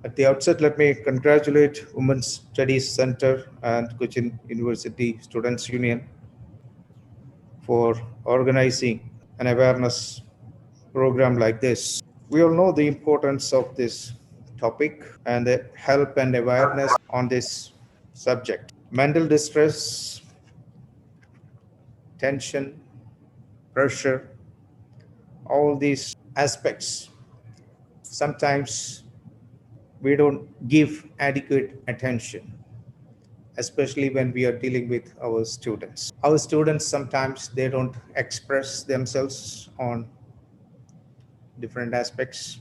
At the outset, let me congratulate Women's Studies Center and Cochin University Students Union for organizing an awareness program like this. We all know the importance of this topic and the help and awareness on this subject. Mental distress, tension, pressure, all these aspects, sometimes we don't give adequate attention, especially when we are dealing with our students. Our students sometimes they don't express themselves on different aspects.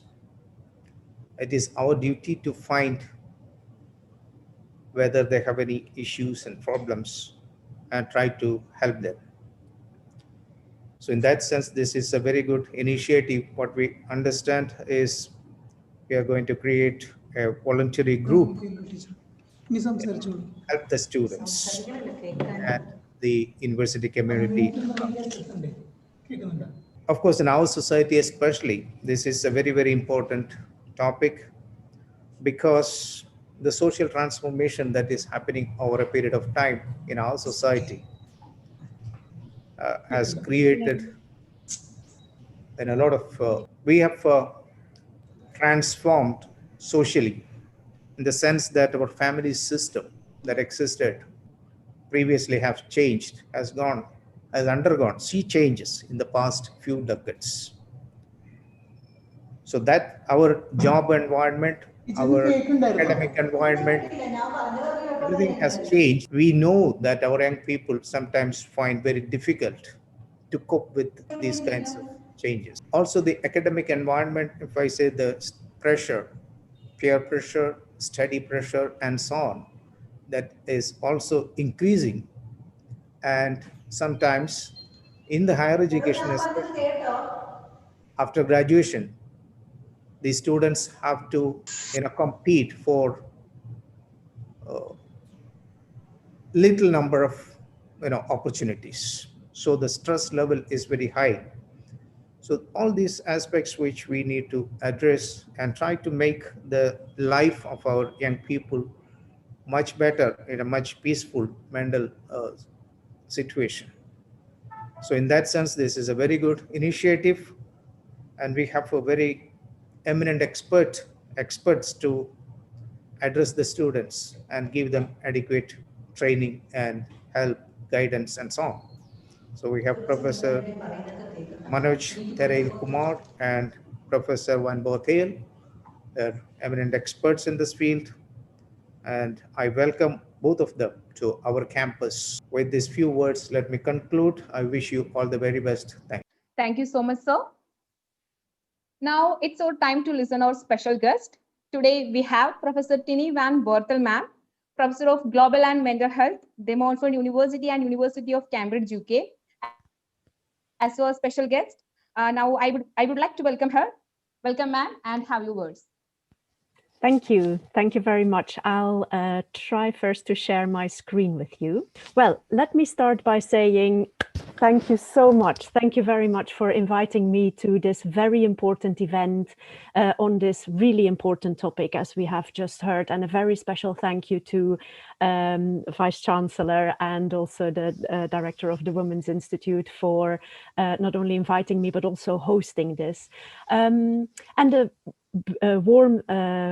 It is our duty to find whether they have any issues and problems and try to help them. So in that sense, this is a very good initiative. What we understand is we are going to create a voluntary group to help the students and the university community. Of course, in our society especially, this is a very, very important topic because the social transformation that is happening over a period of time in our society has created and a lot of we have transformed socially in the sense that our family system that existed previously have changed, has undergone sea changes in the past few decades. So that our job environment, our academic environment, everything has changed. We know that our young people sometimes find very difficult to cope with these kinds of changes. Also, the academic environment, if I say the pressure, peer pressure, study pressure, and so on, that is also increasing. And sometimes in the higher education, especially after graduation, the students have to compete for little number of opportunities, so the stress level is very high. So all these aspects which we need to address and try to make the life of our young people much better in a much peaceful mental situation. So in that sense, this is a very good initiative, and we have a very eminent experts to address the students and give them adequate training and help, guidance, and so on. So we have Professor Manoj, Therayil, Kumar, and Professor Van Bortel. They're eminent experts in this field, and I welcome both of them to our campus. With these few words, let me conclude. I wish you all the very best. Thank you. Thank you so much, sir. Now it's our time to listen our special guest. Today we have Professor Tine van Bortel, ma'am, Professor of Global and Mental Health, De Montfort University and University of Cambridge, UK, as our special guest. Now I would like to welcome her. Welcome, ma'am, and have your words. Thank you. Thank you very much. I'll try first to share my screen with you. Well, let me start by saying thank you so much. Thank you very much for inviting me to this very important event on this really important topic, as we have just heard. And a very special thank you to Vice Chancellor and also the Director of the Women's Institute for not only inviting me, but also hosting this. And a warm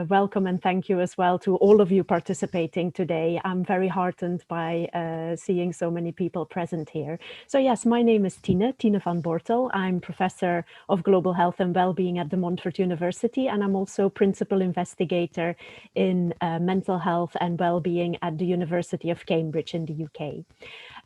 welcome and thank you as well to all of you participating today. I'm very heartened by seeing so many people present here. So yes, my name is Tine van Bortel. I'm Professor of Global Health and Wellbeing at De Montfort University, and I'm also Principal Investigator in Mental Health and Wellbeing at the University of Cambridge in the UK.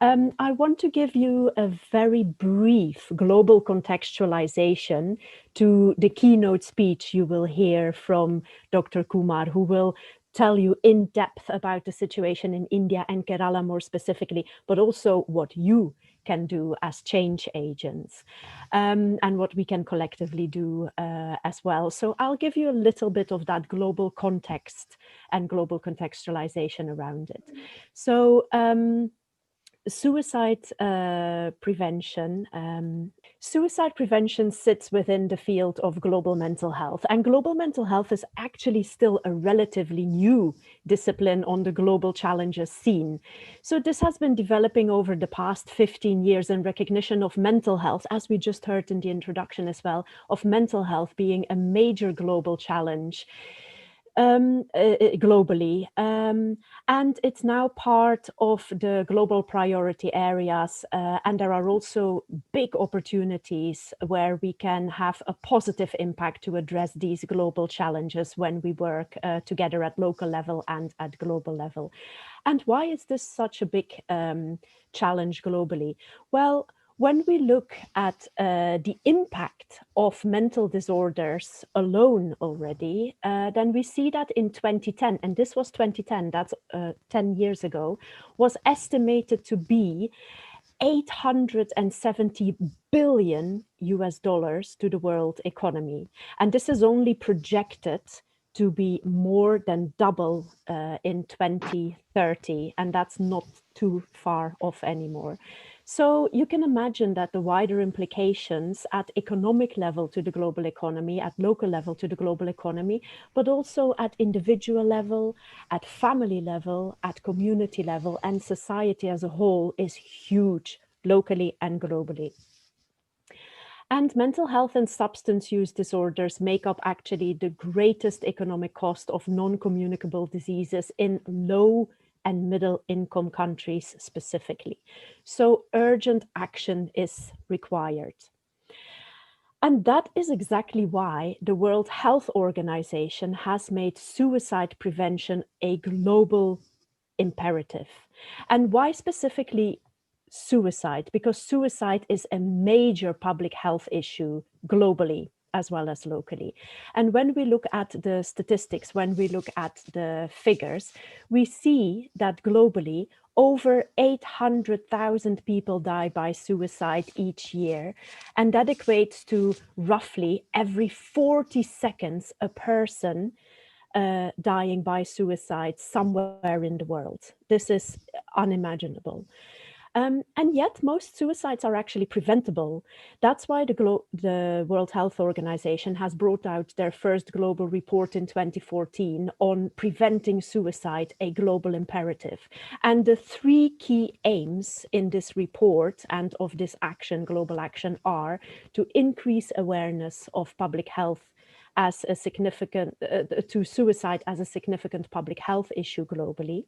I want to give you a very brief global contextualization to the keynote speech you will hear from Dr. Kumar, who will tell you in depth about the situation in India and Kerala more specifically, but also what you can do as change agents and what we can collectively do as well. So I'll give you a little bit of that global context and global contextualization around it. So suicide prevention. Suicide prevention sits within the field of global mental health, and global mental health is actually still a relatively new discipline on the global challenges scene. So this has been developing over the past 15 years in recognition of mental health, as we just heard in the introduction as well, of mental health being a major global challenge. Globally, and it's now part of the global priority areas, and there are also big opportunities where we can have a positive impact to address these global challenges when we work together at local level and at global level. And why is this such a big challenge globally? Well, when we look at the impact of mental disorders alone already, then we see that in 2010, and this was 2010, that's 10 years ago, was estimated to be 870 billion US dollars to the world economy. And this is only projected to be more than double in 2030, and that's not too far off anymore. So you can imagine that the wider implications at economic level to the global economy, at local level to the global economy, but also at individual level, at family level, at community level, and society as a whole is huge, locally and globally. And mental health and substance use disorders make up actually the greatest economic cost of non-communicable diseases in low and middle income countries specifically. So urgent action is required. And that is exactly why the World Health Organization has made suicide prevention a global imperative. And why specifically suicide? Because suicide is a major public health issue globally as well as locally. And when we look at the statistics, when we look at the figures, we see that globally over 800,000 people die by suicide each year. And that equates to roughly every 40 seconds a person dying by suicide somewhere in the world. This is unimaginable. And yet most suicides are actually preventable. That's why the World Health Organization has brought out their first global report in 2014 on preventing suicide, a global imperative. And the three key aims in this report and of this action, global action, are to increase awareness of public health as a significant, to suicide as a significant public health issue globally,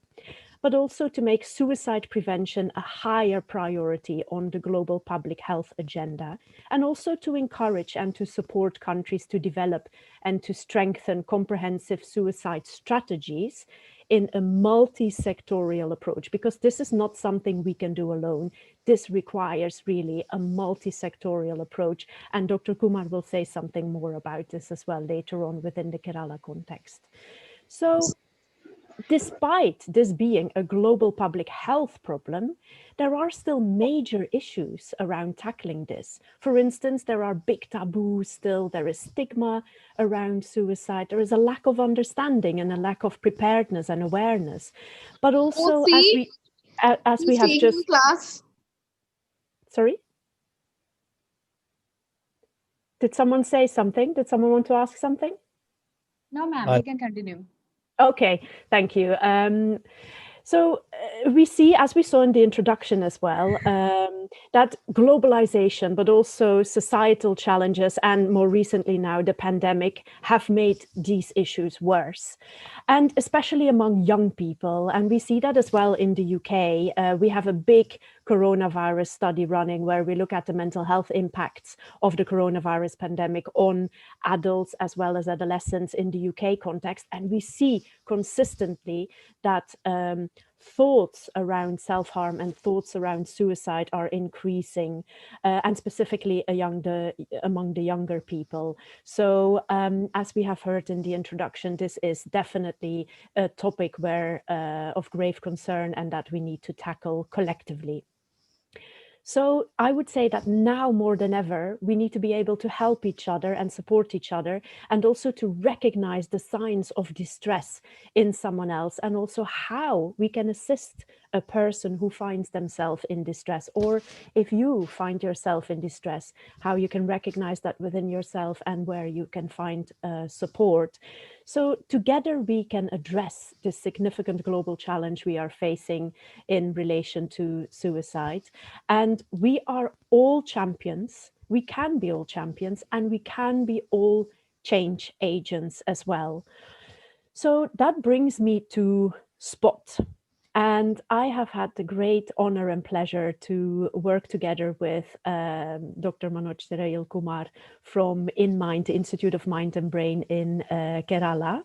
but also to make suicide prevention a higher priority on the global public health agenda, and also to encourage and to support countries to develop and to strengthen comprehensive suicide strategies in a multi-sectorial approach, because this is not something we can do alone. This requires really a multi-sectorial approach. And Dr. Kumar will say something more about this as well later on within the Kerala context. So despite this being a global public health problem, there are still major issues around tackling this. For instance, there are big taboos still, there is stigma around suicide, there is a lack of understanding and a lack of preparedness and awareness. But also, as we have just... class. Sorry? Did someone say something? Did someone want to ask something? No, ma'am, you can continue. Okay, thank you. So we see, as we saw in the introduction as well, that globalization, but also societal challenges, and more recently now the pandemic, have made these issues worse, and especially among young people. And we see that as well in the UK. We have a big coronavirus study running where we look at the mental health impacts of the coronavirus pandemic on adults as well as adolescents in the UK context. And we see consistently that thoughts around self-harm and thoughts around suicide are increasing, and specifically among the younger people. So as we have heard in the introduction, this is definitely a topic of grave concern and that we need to tackle collectively. So I would say that now more than ever, we need to be able to help each other and support each other, and also to recognize the signs of distress in someone else, and also how we can assist a person who finds themselves in distress, or if you find yourself in distress, how you can recognize that within yourself and where you can find support. So together we can address this significant global challenge we are facing in relation to suicide. And we are all champions. We can be all champions, and we can be all change agents as well. So that brings me to SPOT. And I have had the great honor and pleasure to work together with Dr. Manoj Therayil Kumar from InMind, Institute of Mind and Brain in Kerala,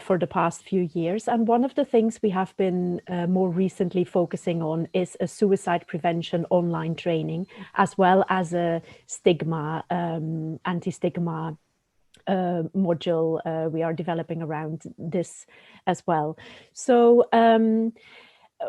for the past few years. And one of the things we have been more recently focusing on is a suicide prevention online training, as well as a stigma, anti-stigma module we are developing around this as well. So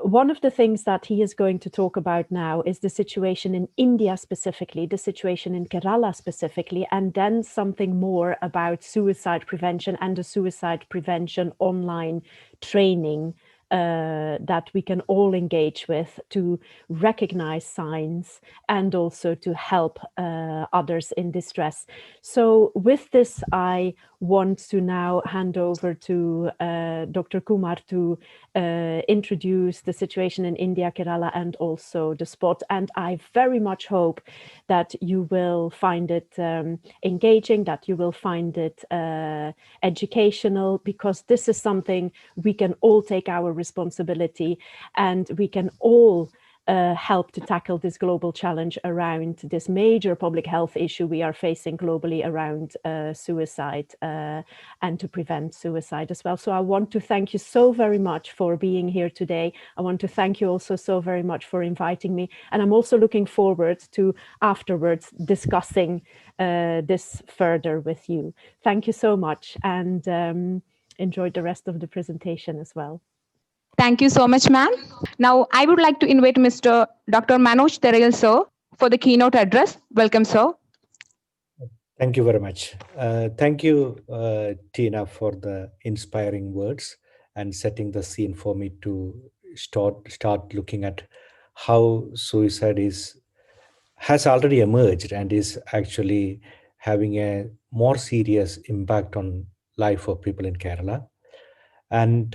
one of the things that he is going to talk about now is the situation in India specifically, the situation in Kerala specifically, and then something more about suicide prevention and the suicide prevention online training that we can all engage with to recognize signs and also to help others in distress. So with this, I want to now hand over to Dr. Kumar to introduce the situation in India, Kerala, and also the SPOT. And I very much hope that you will find it engaging, that you will find it educational, because this is something we can all take our responsibility, and we can all help to tackle this global challenge around this major public health issue we are facing globally around suicide and to prevent suicide as well. So I want to thank you so very much for being here today. I want to thank you also so very much for inviting me. And I'm also looking forward to afterwards discussing this further with you. Thank you so much, and enjoy the rest of the presentation as well. Thank you so much, ma'am. Now, I would like to invite Mr. Dr. Manoj Therayil, sir, for the keynote address. Welcome, sir. Thank you very much. Thank you, Tina, for the inspiring words and setting the scene for me to start looking at how suicide has already emerged and is actually having a more serious impact on life of people in Kerala. And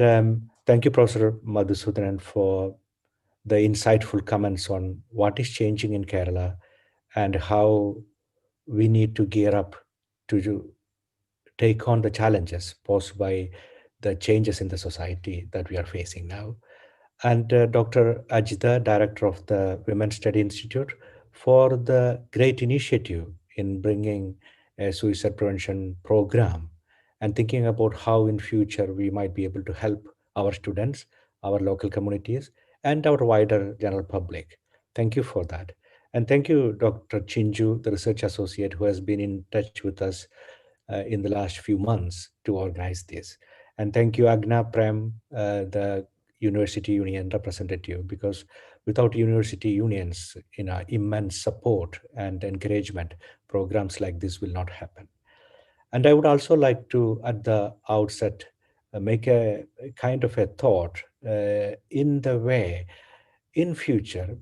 thank you, Professor Madhusudanan, for the insightful comments on what is changing in Kerala and how we need to gear up to take on the challenges posed by the changes in the society that we are facing now. And Dr. Ajita, Director of the Women's Study Institute, for the great initiative in bringing a suicide prevention program and thinking about how in future we might be able to help our students, our local communities, and our wider general public. Thank you for that. And thank you, Dr. Chinju, the research associate who has been in touch with us in the last few months to organize this. And thank you, Agna Prem, the University Union representative, because without university unions, immense support and encouragement, programs like this will not happen. And I would also like to, at the outset, make a kind of a thought in the way in future,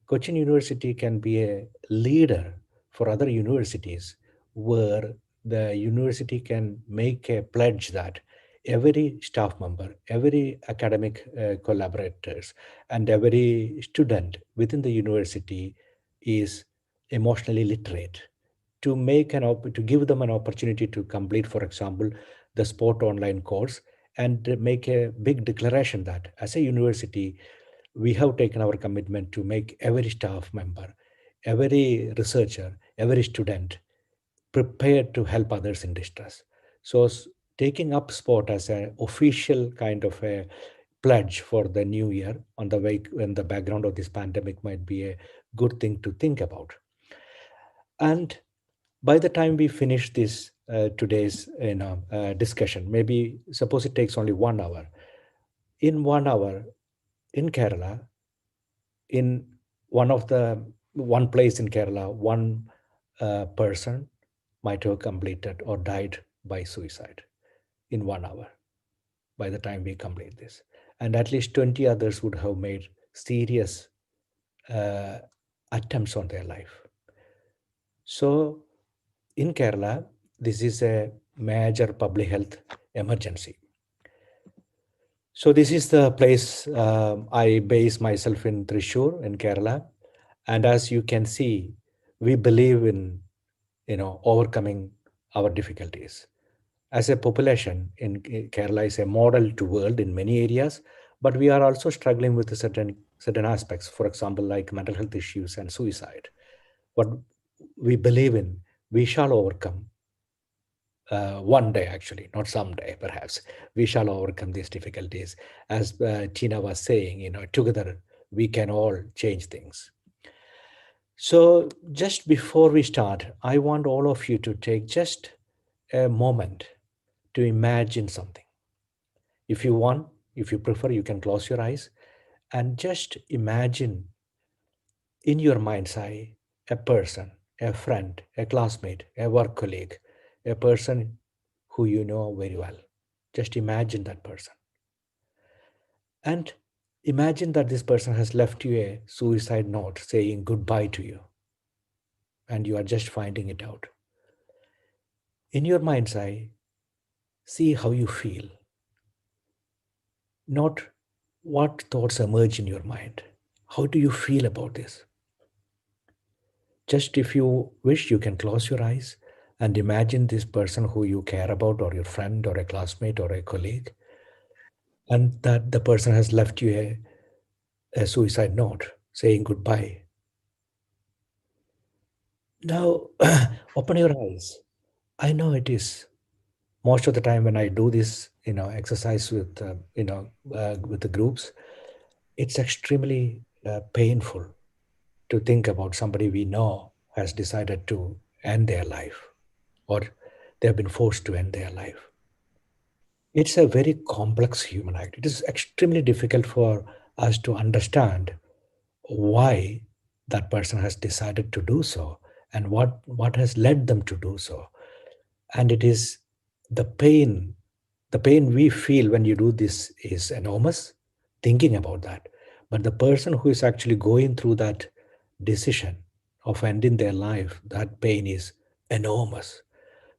Cochin University can be a leader for other universities where the university can make a pledge that every staff member, every academic collaborators, and every student within the university is emotionally literate to to give them an opportunity to complete, for example, the sport online course and make a big declaration that as a university we have taken our commitment to make every staff member, every researcher, every student prepared to help others in distress. So taking up sport as an official kind of a pledge for the new year on the way when the background of this pandemic might be a good thing to think about. And by the time we finish this today's discussion, maybe suppose it takes only 1 hour. In 1 hour in Kerala, in one place in Kerala, one person might have completed or died by suicide in 1 hour by the time we complete this. and at least 20 others would have made serious uh, attempts on their life. So in Kerala, this is a major public health emergency. So this is the place I base myself in, Thrissur in Kerala, and as you can see, we believe in overcoming our difficulties. As a population in Kerala is a model to world in many areas, but we are also struggling with certain aspects. For example, like mental health issues and suicide. What we believe in, we shall overcome one day, actually, not someday, perhaps. We shall overcome these difficulties. As Tina was saying, together we can all change things. So, just before we start, I want all of you to take just a moment to imagine something. If you want, if you prefer, you can close your eyes and just imagine in your mind's eye a person, a friend, a classmate, a work colleague, a person who you know very well. Just imagine that person. And imagine that this person has left you a suicide note saying goodbye to you, and you are just finding it out. In your mind's eye, see how you feel, not what thoughts emerge in your mind. How do you feel about this? Just if you wish, you can close your eyes and imagine this person who you care about, or your friend, or a classmate, or a colleague, and that the person has left you a suicide note saying goodbye. Now, open your eyes. I know it is most of the time when I do this, exercise with, with the groups, it's extremely painful to think about somebody we know has decided to end their life, or they have been forced to end their life. It's a very complex human act. It is extremely difficult for us to understand why that person has decided to do so, and what has led them to do so. And it is the pain, the pain we feel when you do this is enormous, thinking about that. But the person who is actually going through that decision of ending their life, that pain is enormous.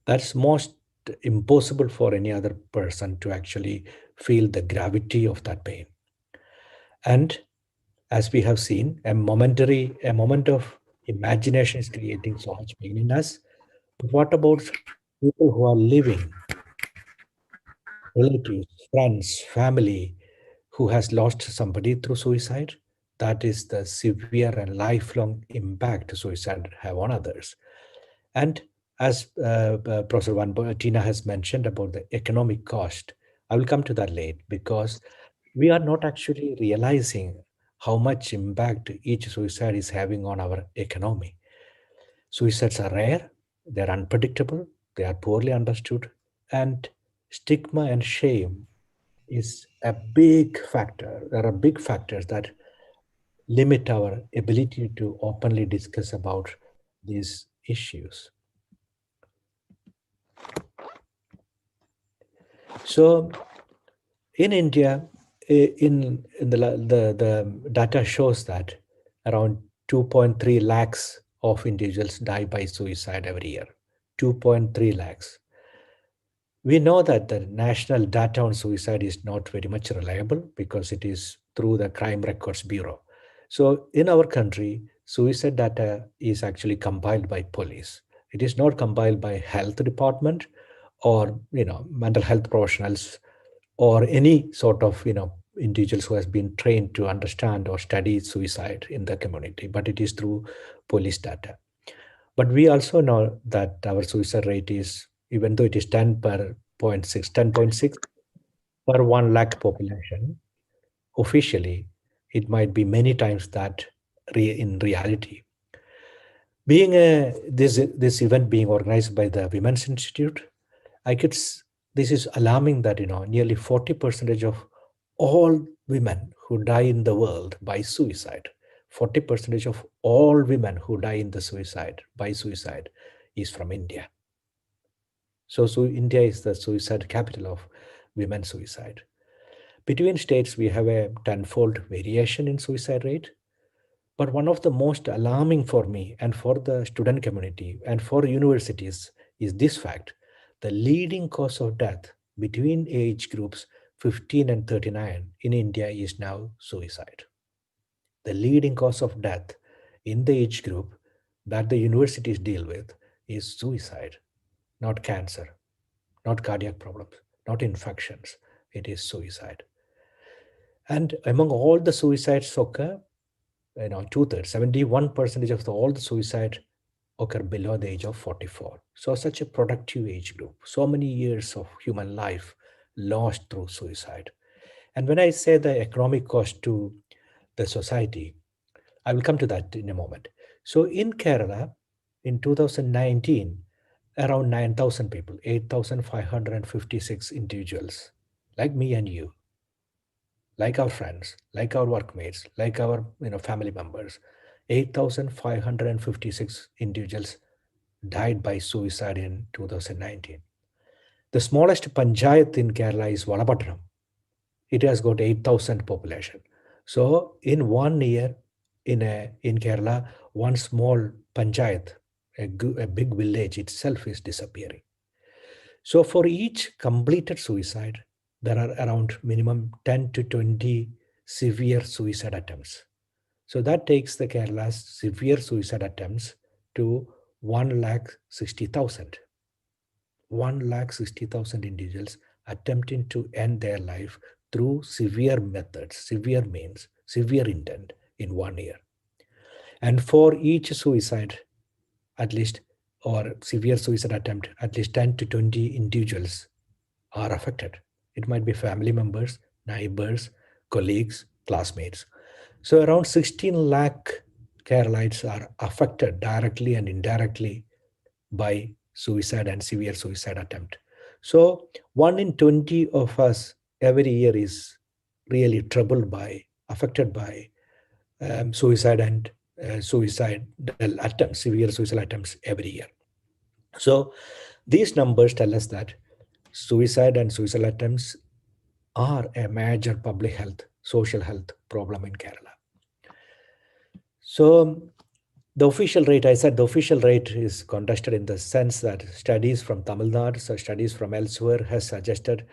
That's most impossible for any other person to actually feel the gravity of that pain. And as we have seen, a moment of imagination is creating so much pain in us. But what about people who are living, relatives, friends, family, who has lost somebody through suicide? That is the severe and lifelong impact suicide have on others. And as Professor Tina has mentioned about the economic cost, I will come to that late, because we are not actually realizing how much impact each suicide is having on our economy. Suicides are rare, they are unpredictable, they are poorly understood, and stigma and shame is a big factor. There are big factors that limit our ability to openly discuss about these issues. So in India, in the data shows that around 2.3 lakhs of individuals die by suicide every year. 2.3 lakhs. We know that the national data on suicide is not very much reliable because it is through the Crime Records Bureau. So in our country, suicide data is actually compiled by police. It is not compiled by health department or mental health professionals or any sort of individuals who has been trained to understand or study suicide in the community, but it is through police data. But we also know that our suicide rate is, even though it is 10.6 per 1 lakh population, officially it might be many times that in reality. Being this event being organized by the Women's Institute, this is alarming that nearly 40% of all women who die in the world by suicide, 40% of all women who die in the suicide by suicide is from India. So India is the suicide capital of women suicide. Between states, we have a tenfold variation in suicide rate. But one of the most alarming for me and for the student community and for universities is this fact: the leading cause of death between age groups 15 and 39 in India is now suicide. The leading cause of death in the age group that the universities deal with is suicide, not cancer, not cardiac problems, not infections. It is suicide. And among all the suicides occur, two-thirds, 71% of all the suicide occur below the age of 44. So such a productive age group, so many years of human life lost through suicide. And when I say the economic cost to the society, I will come to that in a moment. So in Kerala, in 2019, around 9,000 people, 8,556 individuals, like me and you, like our friends, like our workmates, like our family members, 8,556 individuals died by suicide in 2019. The smallest panchayat in Kerala is Valabhattanam. It has got 8,000 population. So in 1 year, in Kerala, one small panchayat, a big village itself is disappearing. So for each completed suicide, there are around minimum 10 to 20 severe suicide attempts. So that takes the Kerala's severe suicide attempts to 1,60,000. 1,60,000 individuals attempting to end their life through severe methods, severe means, severe intent in 1 year. And for each suicide, at least, or severe suicide attempt, at least 10 to 20 individuals are affected. It might be family members, neighbors, colleagues, classmates. So around 16 lakh Keralites are affected directly and indirectly by suicide and severe suicide attempt. So 1 in 20 of us every year is really troubled by, affected by suicide and suicidal attempts, severe suicidal attempts every year. So these numbers tell us that suicide and suicidal attempts are a major public health, social health problem in Kerala. So the official rate, I said the official rate is contested in the sense that studies from Tamil Nadu, so studies from elsewhere has suggested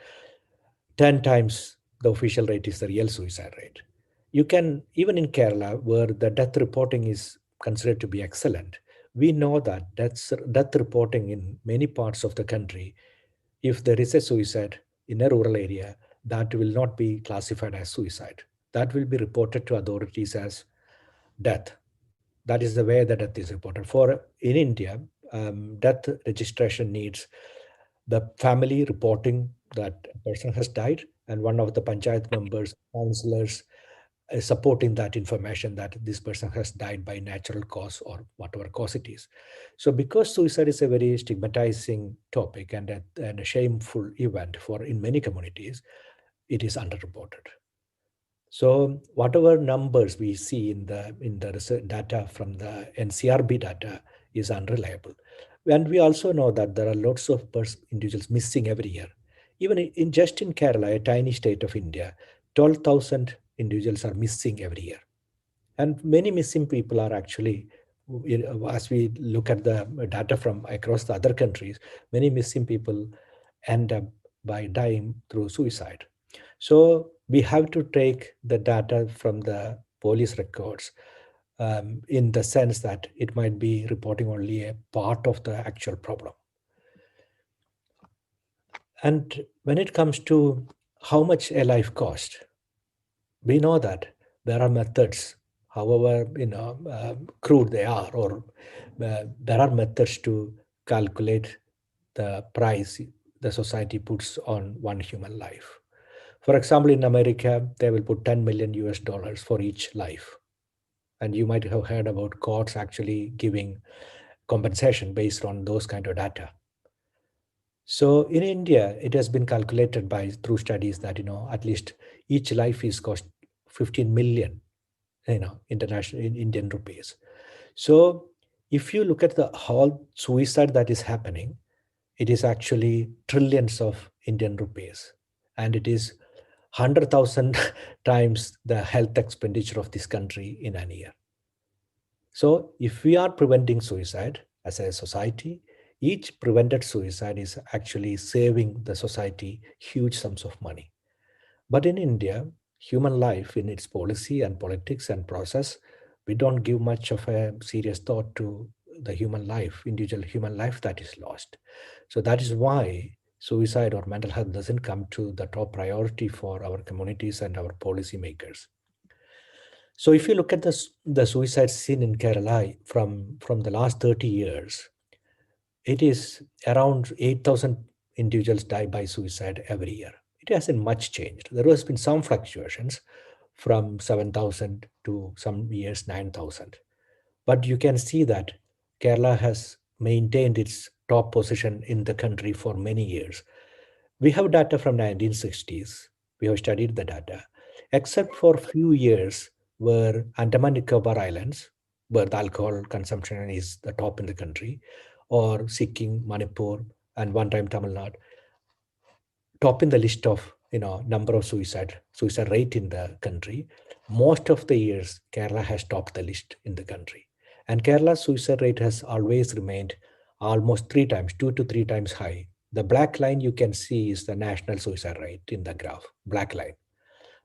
10 times the official rate is the real suicide rate. You can, even in Kerala, where the death reporting is considered to be excellent, we know that death reporting in many parts of the country, if there is a suicide in a rural area, that will not be classified as suicide. That will be reported to authorities as death. That is the way the death is reported. For in India, death registration needs the family reporting that a person has died, and one of the panchayat members, councillors, supporting that information that this person has died by natural cause or whatever cause it is. So because suicide is a very stigmatizing topic and a shameful event for in many communities, it is underreported. So whatever numbers we see in the research data from the NCRB data is unreliable. And we also know that there are lots of individuals missing every year. Even in just in Kerala, a tiny state of India, 12,000 individuals are missing every year. And many missing people are actually, as we look at the data from across the other countries, many missing people end up by dying through suicide. So we have to take the data from the police records in the sense that it might be reporting only a part of the actual problem. And when it comes to how much a life costs, we know that there are methods, however crude they are, or there are methods to calculate the price the society puts on one human life. For example, in America, they will put 10 million US dollars for each life. And you might have heard about courts actually giving compensation based on those kind of data. So in India, it has been calculated by through studies that at least each life is cost 15 million, international in Indian rupees. So if you look at the whole suicide that is happening, it is actually trillions of Indian rupees, and it is 100,000 times the health expenditure of this country in a year. So if we are preventing suicide as a society, each prevented suicide is actually saving the society huge sums of money. But in India, human life in its policy and politics and process, we don't give much of a serious thought to the human life, individual human life that is lost. So that is why suicide or mental health doesn't come to the top priority for our communities and our policymakers. So if you look at the suicide scene in Kerala from the last 30 years, it is around 8,000 individuals die by suicide every year. It hasn't much changed. There has been some fluctuations from 7,000 to some years 9,000. But you can see that Kerala has maintained its top position in the country for many years. We have data from 1960s. We have studied the data, except for few years where Andaman Nicobar Islands, where the alcohol consumption is the top in the country, or Sikkim, Manipur, and one time Tamil Nadu, top in the list of number of suicide rate in the country. Most of the years, Kerala has topped the list in the country, and Kerala's suicide rate has always remained almost 3 times, 2 to 3 times high. The black line you can see is the national suicide rate in the graph, black line.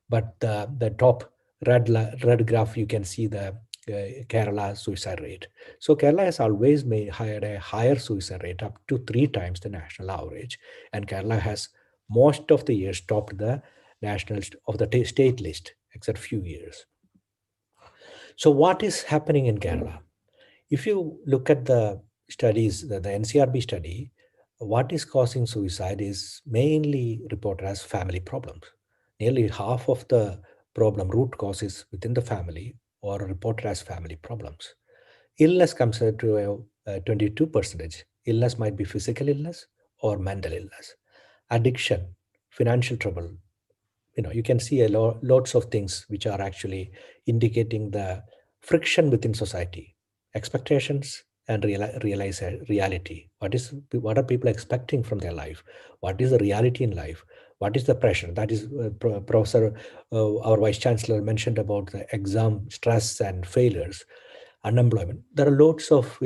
But the top red graph, you can see the Kerala suicide rate. So Kerala has always had a higher suicide rate, up to 3 times the national average, and Kerala has most of the years topped the national of the state list, except few years. So what is happening in Kerala? If you look at the studies, the NCRB study, what is causing suicide is mainly reported as family problems. Nearly half of the problem root causes within the family or reported as family problems. Illness comes to a 22%. Illness might be physical illness or mental illness. Addiction, financial trouble, you can see lots of things which are actually indicating the friction within society, expectations and reality. What are people expecting from their life? What is the reality in life? What is the pressure? That is Professor, our Vice Chancellor mentioned about the exam stress and failures, unemployment. There are lots of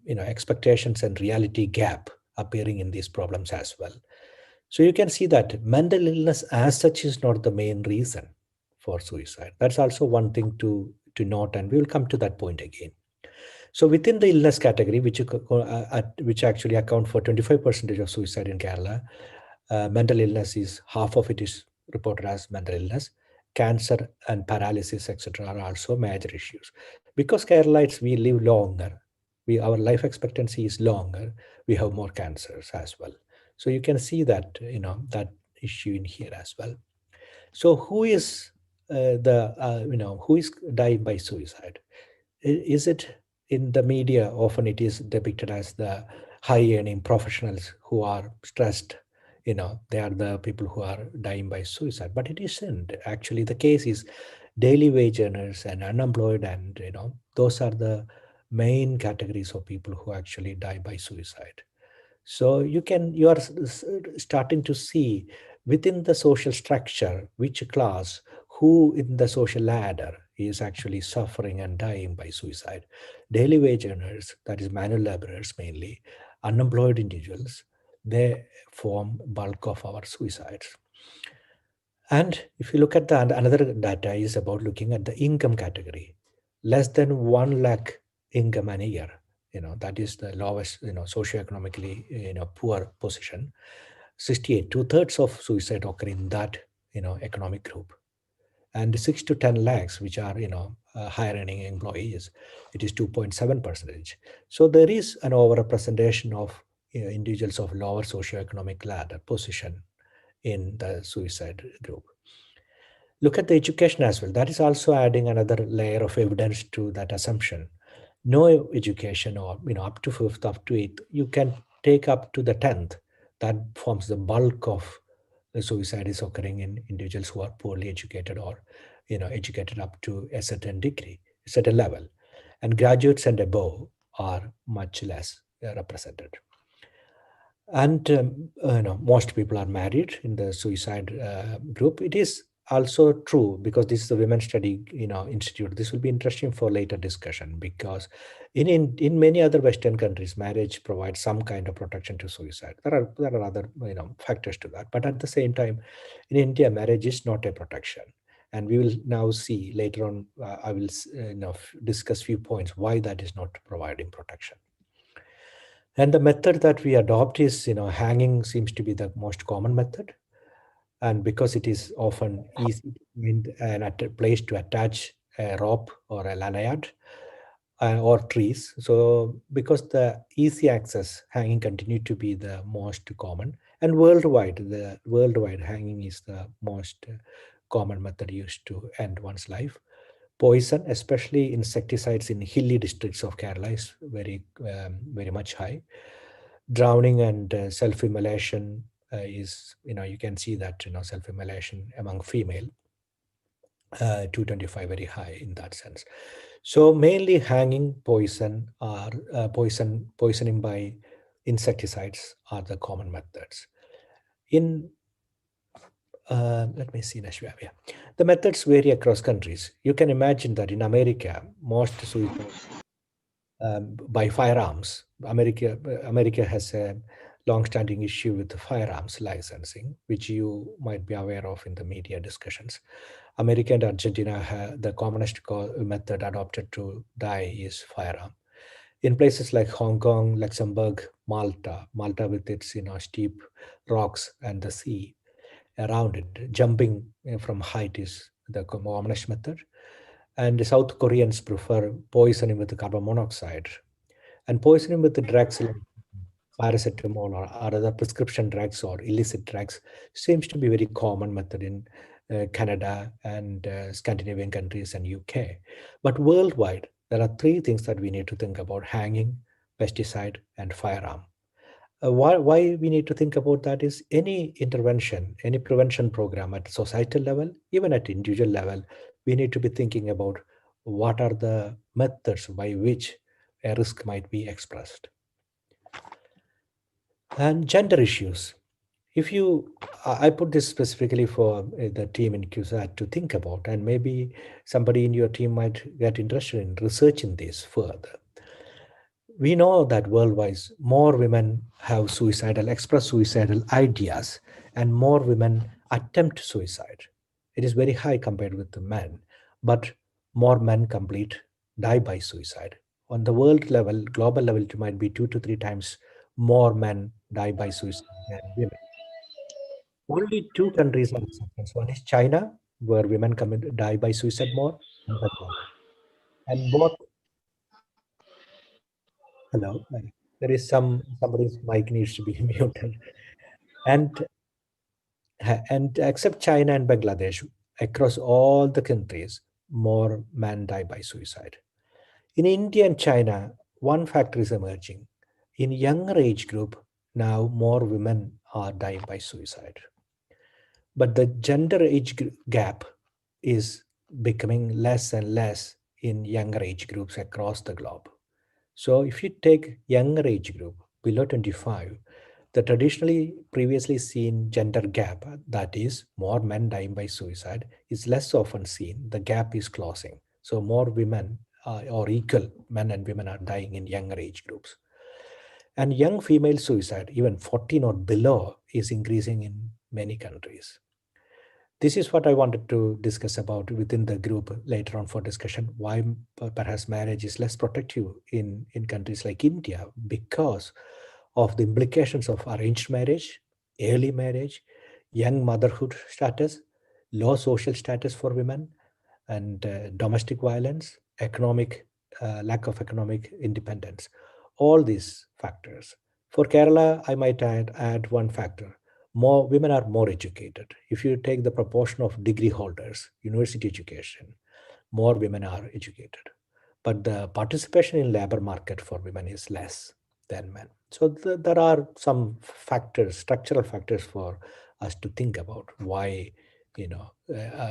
expectations and reality gap appearing in these problems as well. So you can see that mental illness as such is not the main reason for suicide. That's also one thing to note, and we will come to that point again. So within the illness category, which actually account for 25% of suicide in Kerala, mental illness is half of it is reported as mental illness. Cancer and paralysis, etc., are also major issues. Because Keralites, we live longer. Our life expectancy is longer. We have more cancers as well. So you can see that that issue in here as well. So who is who is dying by suicide? Is it in the media? Often it is depicted as the high earning professionals who are stressed. They are the people who are dying by suicide, but it isn't. Actually, the case is daily wage earners and unemployed, and those are the main categories of people who actually die by suicide. So you are starting to see within the social structure which class, who in the social ladder is actually suffering and dying by suicide. Daily wage earners, that is manual laborers mainly, unemployed individuals, they form bulk of our suicides. And if you look at another data is about looking at the income category, less than 1 lakh income in a year. That is the lowest, socioeconomically, poor position. 68, 2/3 of suicide occur in that, economic group. And 6 to 10 lakhs, which are, higher earning employees, it is 2.7%. So there is an overrepresentation of individuals of lower socioeconomic ladder position in the suicide group. Look at the education as well. That is also adding another layer of evidence to that assumption. No education, or up to 5th, up to 8th, you can take up to the 10th. That forms the bulk of the suicide is occurring in individuals who are poorly educated, or educated up to a certain degree, a certain level. And graduates and above are much less represented. And most people are married in the suicide group. It is also true because this is the women study institute. This will be interesting for later discussion, because in many other western countries, marriage provides some kind of protection to suicide. There are other factors to that, but at the same time, in India, marriage is not a protection. And we will now see later on, I will discuss few points why that is not providing protection. And the method that we adopt is, hanging seems to be the most common method. And because it is often easy to find a place to attach a rope or a lanyard or trees. So because the easy access, hanging continue to be the most common. And worldwide hanging is the most common method used to end one's life. Poison, especially insecticides in hilly districts of Kerala, is very much high. Drowning and self-immolation is, you can see that, self-immolation among female, 225 very high in that sense. So mainly hanging, poison, or poisoning by insecticides are the common methods. In let me see, Nashvia. Yeah. The methods vary across countries. You can imagine that in America, most suicide by firearms. America has a long-standing issue with the firearms licensing, which you might be aware of in the media discussions. America and Argentina have the commonest method adopted to die is firearm. In places like Hong Kong, Luxembourg, Malta with its steep rocks and the sea around it, jumping from height is the commonest method. And the South Koreans prefer poisoning with carbon monoxide, and poisoning with the drugs like paracetamol or other prescription drugs or illicit drugs seems to be very common method in Canada and Scandinavian countries and UK. But worldwide, there are three things that we need to think about: hanging, pesticide, and firearm. Why we need to think about that is any intervention, any prevention program at societal level, even at individual level, we need to be thinking about what are the methods by which a risk might be expressed. And gender issues. If you, I put this specifically for the team in CUSAT to think about, and maybe somebody in your team might get interested in researching this further. We know that worldwide more women have express suicidal ideas, and more women attempt suicide. It is very high compared with the men, but more men die by suicide. On the world level, global level, it might be 2 to 3 times more men die by suicide than women. Only two countries are exceptions. One is China, where women die by suicide more, and Bangladesh. And both, hello, there is somebody's mic needs to be muted. And and except China and Bangladesh, across all the countries, more men die by suicide. In India and China, one factor is emerging. In younger age group, now more women are dying by suicide. But the gender gap is becoming less and less in younger age groups across the globe. So if you take younger age group below 25, the traditionally previously seen gender gap, that is more men dying by suicide, is less often seen. The gap is closing. So more women or equal men and women are dying in younger age groups. And young female suicide, even 14 or below, is increasing in many countries. This is what I wanted to discuss about within the group later on for discussion, why perhaps marriage is less protective in countries like India because of the implications of arranged marriage, early marriage, young motherhood status, low social status for women, and domestic violence, economic lack of economic independence. All these factors. For Kerala, I might add one factor: more women are more educated. If you take the proportion of degree holders, university education, more women are educated. But the participation in labor market for women is less than men. So there are some factors, structural factors for us to think about why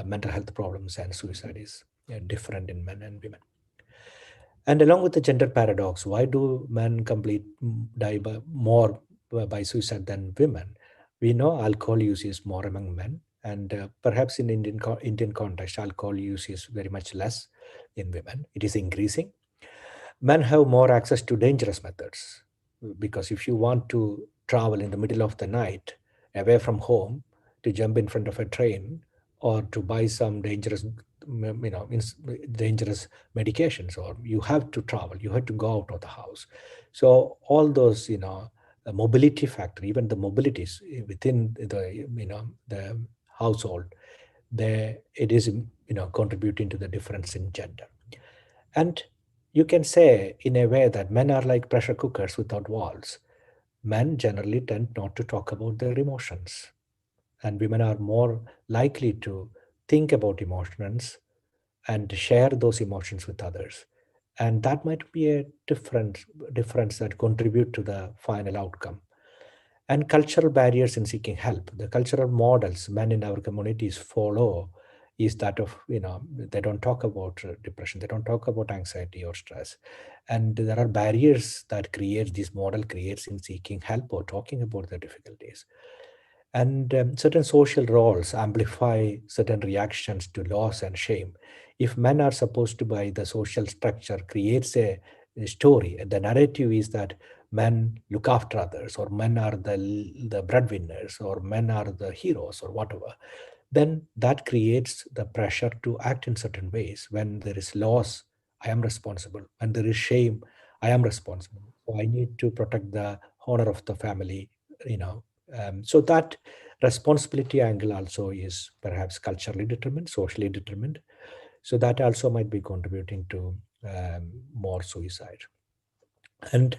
mental health problems and suicide is different in men and women. And along with the gender paradox, why do men die by more by suicide than women. We know alcohol use is more among men, and perhaps in Indian context, alcohol use is very much less in women. It is increasing. Men have more access to dangerous methods, because if you want to travel in the middle of the night away from home to jump in front of a train or to buy some dangerous dangerous medications, or you have to travel, you have to go out of the house. So all those mobility factor, even the mobilities within the household, it is contributing to the difference in gender. And you can say in a way that men are like pressure cookers without walls. Men generally tend not to talk about their emotions, and women are more likely to think about emotions and share those emotions with others. And that might be a difference that contribute to the final outcome. And cultural barriers in seeking help. The cultural models men in our communities follow is that of, they don't talk about depression, they don't talk about anxiety or stress. And there are barriers that this model creates in seeking help or talking about the difficulties. And certain social roles amplify certain reactions to loss and shame. If men are supposed to, by the social structure, creates a story, the narrative is that men look after others, or men are the breadwinners, or men are the heroes, or whatever, then that creates the pressure to act in certain ways. When there is loss, I am responsible. When there is shame, I am responsible. So I need to protect the honor of the family, so that responsibility angle also is perhaps culturally determined, socially determined. So that also might be contributing to more suicide. And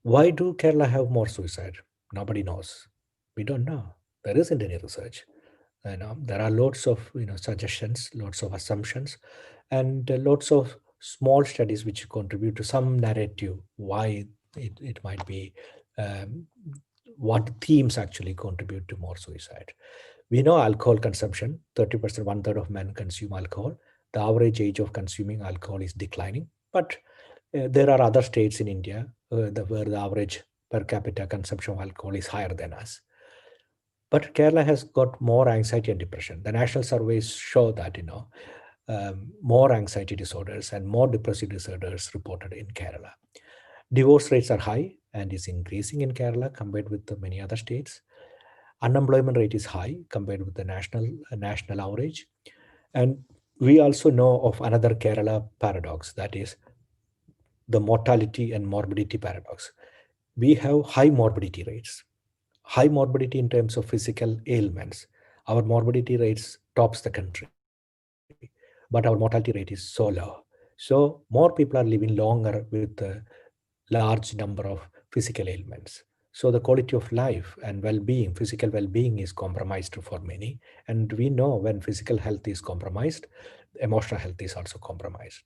why do Kerala have more suicide? Nobody knows. We don't know. There isn't any research. There are lots of suggestions, lots of assumptions, and lots of small studies which contribute to some narrative why it might be, um, what themes actually contribute to more suicide. We know alcohol consumption, 30%, one third of men consume alcohol. The average age of consuming alcohol is declining, but there are other states in India where the average per capita consumption of alcohol is higher than us. But Kerala has got more anxiety and depression. The national surveys show that more anxiety disorders and more depressive disorders reported in Kerala. Divorce rates are high and is increasing in Kerala compared with the many other states. Unemployment rate is high compared with the national average. And we also know of another Kerala paradox, that is the mortality and morbidity paradox. We have high morbidity rates, high morbidity in terms of physical ailments. Our morbidity rates tops the country, but our mortality rate is so low. So more people are living longer with a large number of physical ailments. So the quality of life and well-being, physical well-being, is compromised for many. And we know when physical health is compromised, emotional health is also compromised.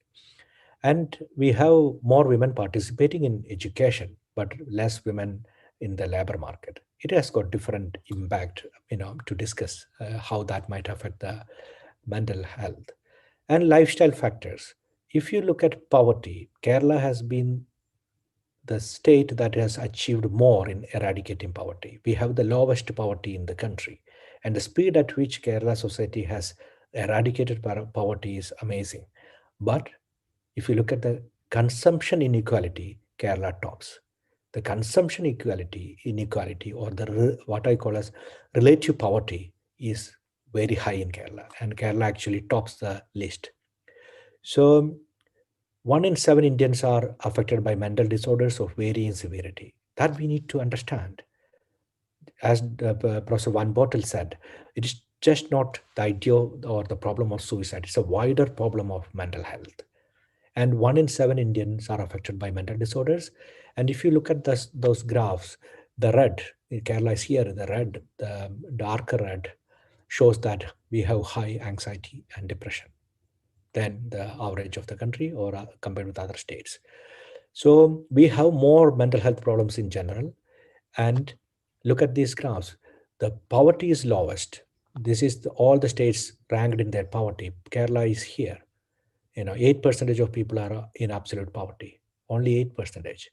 And we have more women participating in education, but less women in the labor market. It has got different impact, to discuss how that might affect the mental health. And lifestyle factors. If you look at poverty, Kerala has been the state that has achieved more in eradicating poverty. We have the lowest poverty in the country. And the speed at which Kerala society has eradicated poverty is amazing. But if you look at the consumption inequality, Kerala tops. The consumption inequality, or what I call as relative poverty, is very high in Kerala, and Kerala actually tops the list. So 1 in 7 Indians are affected by mental disorders of varying severity. That we need to understand. As Professor Van Bortel said, it is just not the idea or the problem of suicide. It's a wider problem of mental health. And 1 in 7 Indians are affected by mental disorders. And if you look at those graphs, the red, Kerala is here, the red, the darker red, shows that we have high anxiety and depression than the average of the country, or compared with other states. So we have more mental health problems in general. And look at these graphs. The poverty is lowest. This is all the states ranked in their poverty. Kerala is here. 8% of people are in absolute poverty, only 8%.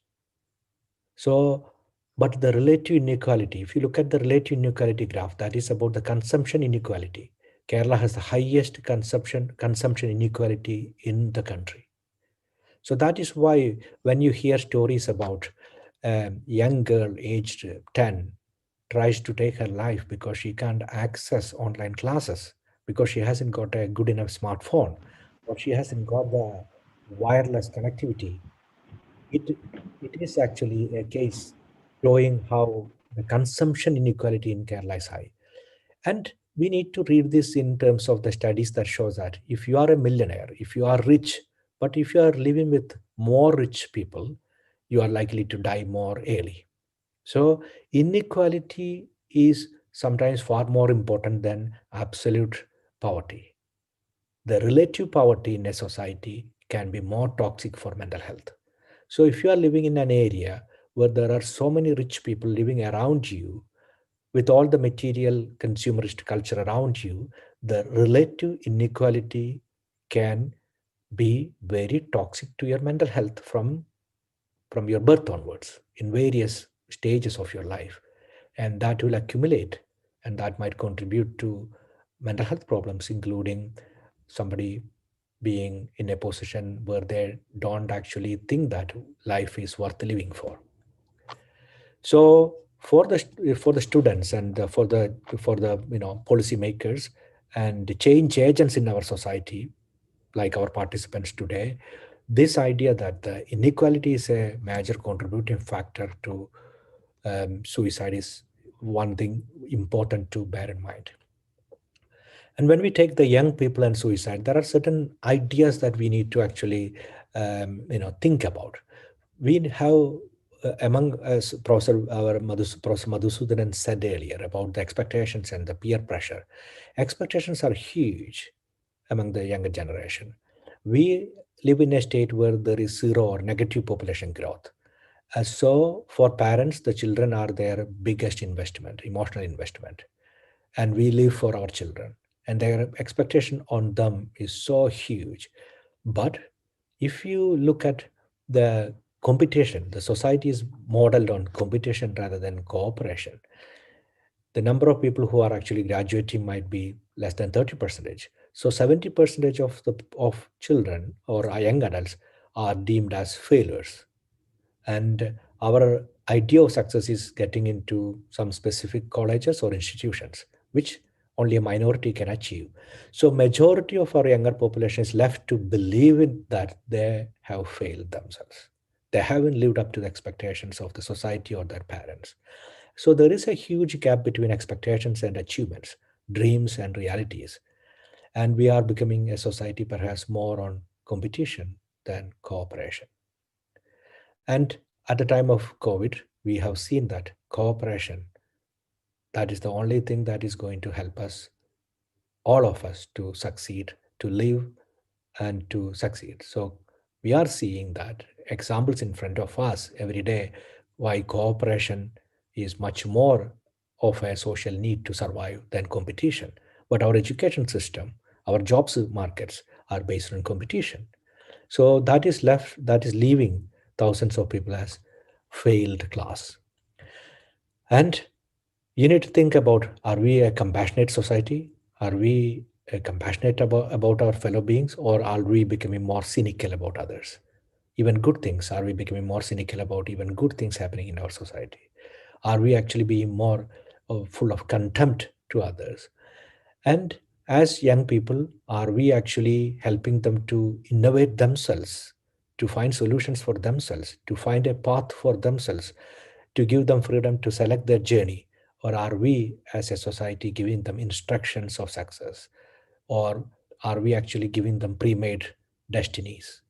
So But the relative inequality, if you look at the relative inequality graph, that is about the consumption inequality. Kerala has the highest consumption inequality in the country. So that is why when you hear stories about a young girl aged 10 tries to take her life because she can't access online classes, because she hasn't got a good enough smartphone, or she hasn't got the wireless connectivity, it, it is actually a case showing how the consumption inequality in Kerala is high. And we need to read this in terms of the studies that shows that if you are a millionaire, if you are rich, but if you are living with more rich people, you are likely to die more early. So inequality is sometimes far more important than absolute poverty. The relative poverty in a society can be more toxic for mental health. So if you are living in an area where there are so many rich people living around you, with all the material consumerist culture around you, the relative inequality can be very toxic to your mental health from your birth onwards in various stages of your life. And that will accumulate, and that might contribute to mental health problems, including somebody being in a position where they don't actually think that life is worth living for. So for the students and for the policymakers and the change agents in our society, like our participants today, this idea that the inequality is a major contributing factor to suicide is one thing important to bear in mind. And when we take the young people and suicide, there are certain ideas that we need to actually think about. We have among us, Professor Madhusudanan said earlier about the expectations and the peer pressure. Expectations are huge among the younger generation. We live in a state where there is zero or negative population growth. So for parents, the children are their biggest investment, emotional investment, and we live for our children, and their expectation on them is so huge. But if you look at the competition, the society is modeled on competition rather than cooperation. The number of people who are actually graduating might be less than 30%. So 70% of children or young adults are deemed as failures. And our idea of success is getting into some specific colleges or institutions, which only a minority can achieve. So majority of our younger population is left to believe in that they have failed themselves. They haven't lived up to the expectations of the society or their parents. So there is a huge gap between expectations and achievements, dreams and realities. And we are becoming a society perhaps more on competition than cooperation. And at the time of COVID, we have seen that cooperation, that is the only thing that is going to help us, all of us, to succeed, to live and to succeed. So we are seeing that examples in front of us every day why cooperation is much more of a social need to survive than competition. But our education system, our jobs markets are based on competition. So that is leaving thousands of people as failed class. And you need to think about, are we a compassionate society? Are we compassionate about our fellow beings, or are we becoming more cynical about others? Even good things, are we becoming more cynical about even good things happening in our society? Are we actually being more full of contempt to others? And as young people, are we actually helping them to innovate themselves, to find solutions for themselves, to find a path for themselves, to give them freedom to select their journey? Or are we as a society giving them instructions of success? Or are we actually giving them pre-made destinies?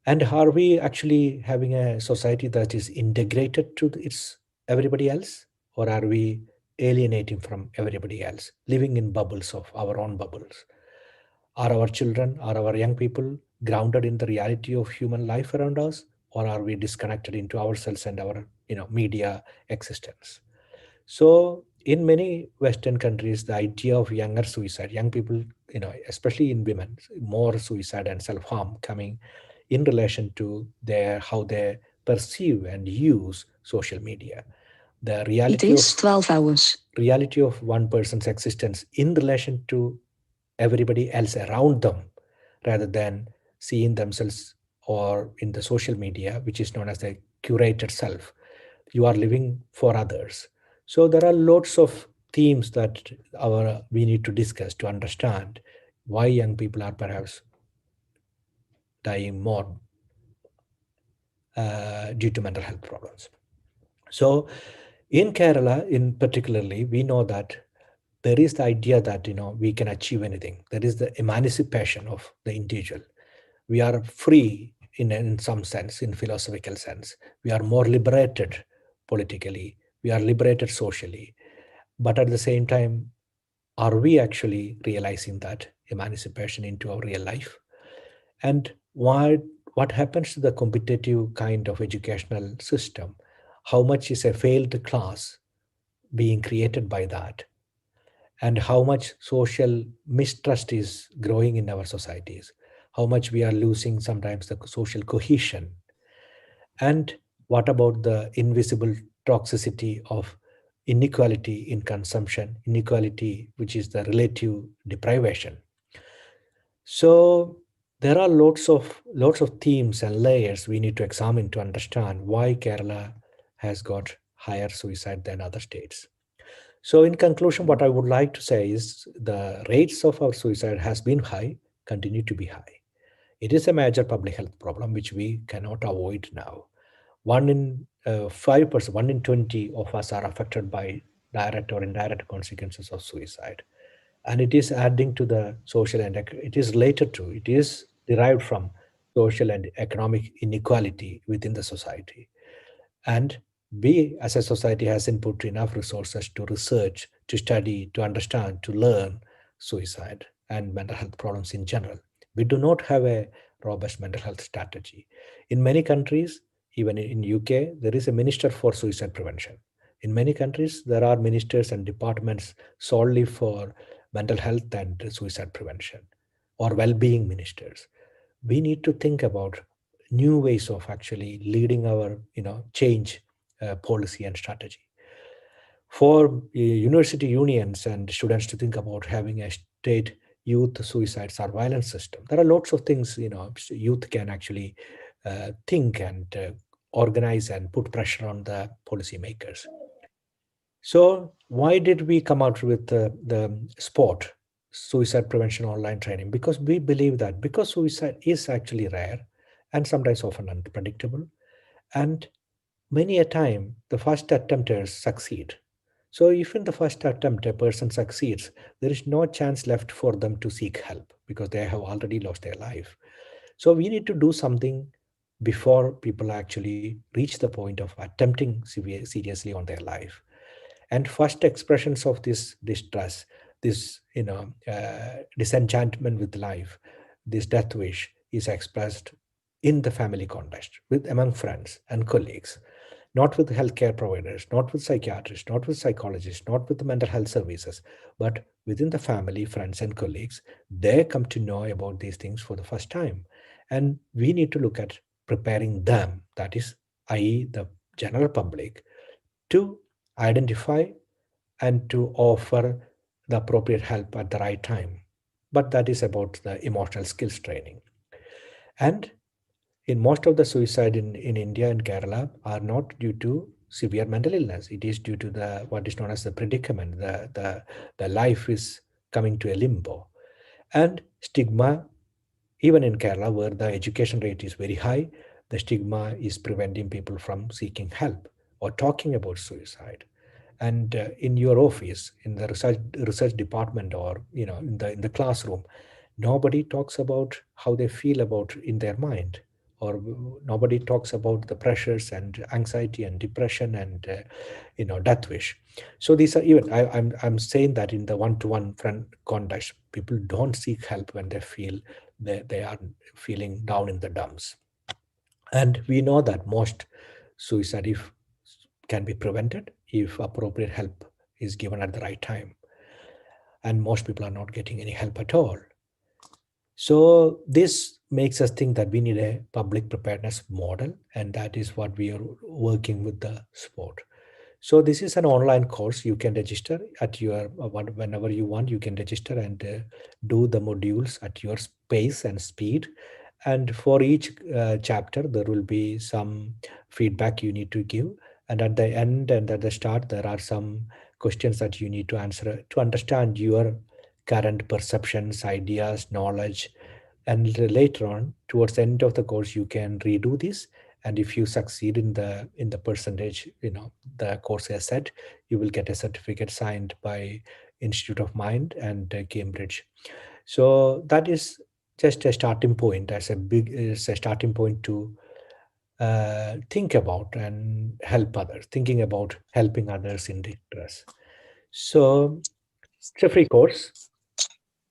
And are we actually having a society that is integrated to its everybody else? Or are we alienating from everybody else, living in bubbles of our own bubbles? Are our children, are our young people grounded in the reality of human life around us? Or are we disconnected into ourselves and our media existence? So in many Western countries, the idea of younger suicide, young people, especially in women, more suicide and self-harm coming in relation to their how they perceive and use social media. The It is 12 hours. reality of one person's existence in relation to everybody else around them, rather than seeing themselves or in the social media, which is known as the curated self. You are living for others. So there are lots of themes that we need to discuss to understand why young people are perhaps dying more due to mental health problems. So in Kerala, in particularly, we know that there is the idea that we can achieve anything. There is the emancipation of the individual. We are free in some sense, in philosophical sense. We are more liberated politically. We are liberated socially. But at the same time, are we actually realizing that emancipation into our real life? And what happens to the competitive kind of educational system? How much is a failed class being created by that? And how much social mistrust is growing in our societies? How much we are losing sometimes the social cohesion? And what about the invisible toxicity of inequality in consumption, inequality which is the relative deprivation? So there are lots of themes and layers we need to examine to understand why Kerala has got higher suicide than other states. So in conclusion, what I would like to say is the rates of our suicide has been high, continue to be high. It is a major public health problem which we cannot avoid now. 1 in 5%, 1 in 20 of us are affected by direct or indirect consequences of suicide. And it is adding to the social and it is related to, it is derived from social and economic inequality within the society. And we as a society hasn't put enough resources to research, to study, to understand, to learn suicide and mental health problems in general. We do not have a robust mental health strategy. In many countries, even in UK, there is a minister for suicide prevention. In many countries, there are ministers and departments solely for mental health and suicide prevention, or well-being ministers. We need to think about new ways of actually leading our change policy and strategy for university unions and students to think about having a state youth suicide surveillance system. There are lots of things youth can actually think and organize and put pressure on the policymakers. So why did we come out with the sport suicide prevention online training? Because we believe that because suicide is actually rare and sometimes often unpredictable, and many a time the first attempters succeed. So if in the first attempt a person succeeds, there is no chance left for them to seek help because they have already lost their life. So we need to do something before people actually reach the point of attempting seriously on their life. And first expressions of this distress, this disenchantment with life, this death wish is expressed in the family context, with among friends and colleagues, not with healthcare providers, not with psychiatrists, not with psychologists, not with the mental health services, but within the family, friends, and colleagues. They come to know about these things for the first time. And we need to look at preparing them, that is, i.e., the general public, to identify and to offer the appropriate help at the right time. But that is about the emotional skills training. And in most of the suicide in India and Kerala are not due to severe mental illness. It is due to the what is known as the predicament. The life is coming to a limbo. And stigma, even in Kerala, where the education rate is very high, the stigma is preventing people from seeking help or talking about suicide. And in your office, in the research department, or in the classroom, nobody talks about how they feel about in their mind, or nobody talks about the pressures and anxiety and depression and death wish. So these are, even I'm saying that in the one-to-one friend context, people don't seek help when they feel they are feeling down in the dumps. And we know that most suicide can be prevented if appropriate help is given at the right time. And most people are not getting any help at all. So this makes us think that we need a public preparedness model, and that is what we are working with the sport. So this is an online course. You can register at your whenever you want. You can register and do the modules at your pace and speed. And for each chapter, there will be some feedback you need to give. And at the end and at the start, there are some questions that you need to answer to understand your current perceptions, ideas, knowledge. And later on, towards the end of the course, you can redo this. And if you succeed in the percentage, the course has said, you will get a certificate signed by Institute of Mind and Cambridge. So that is just a starting point, is a starting point to think about and help others, thinking about helping others in distress. So it's a free course,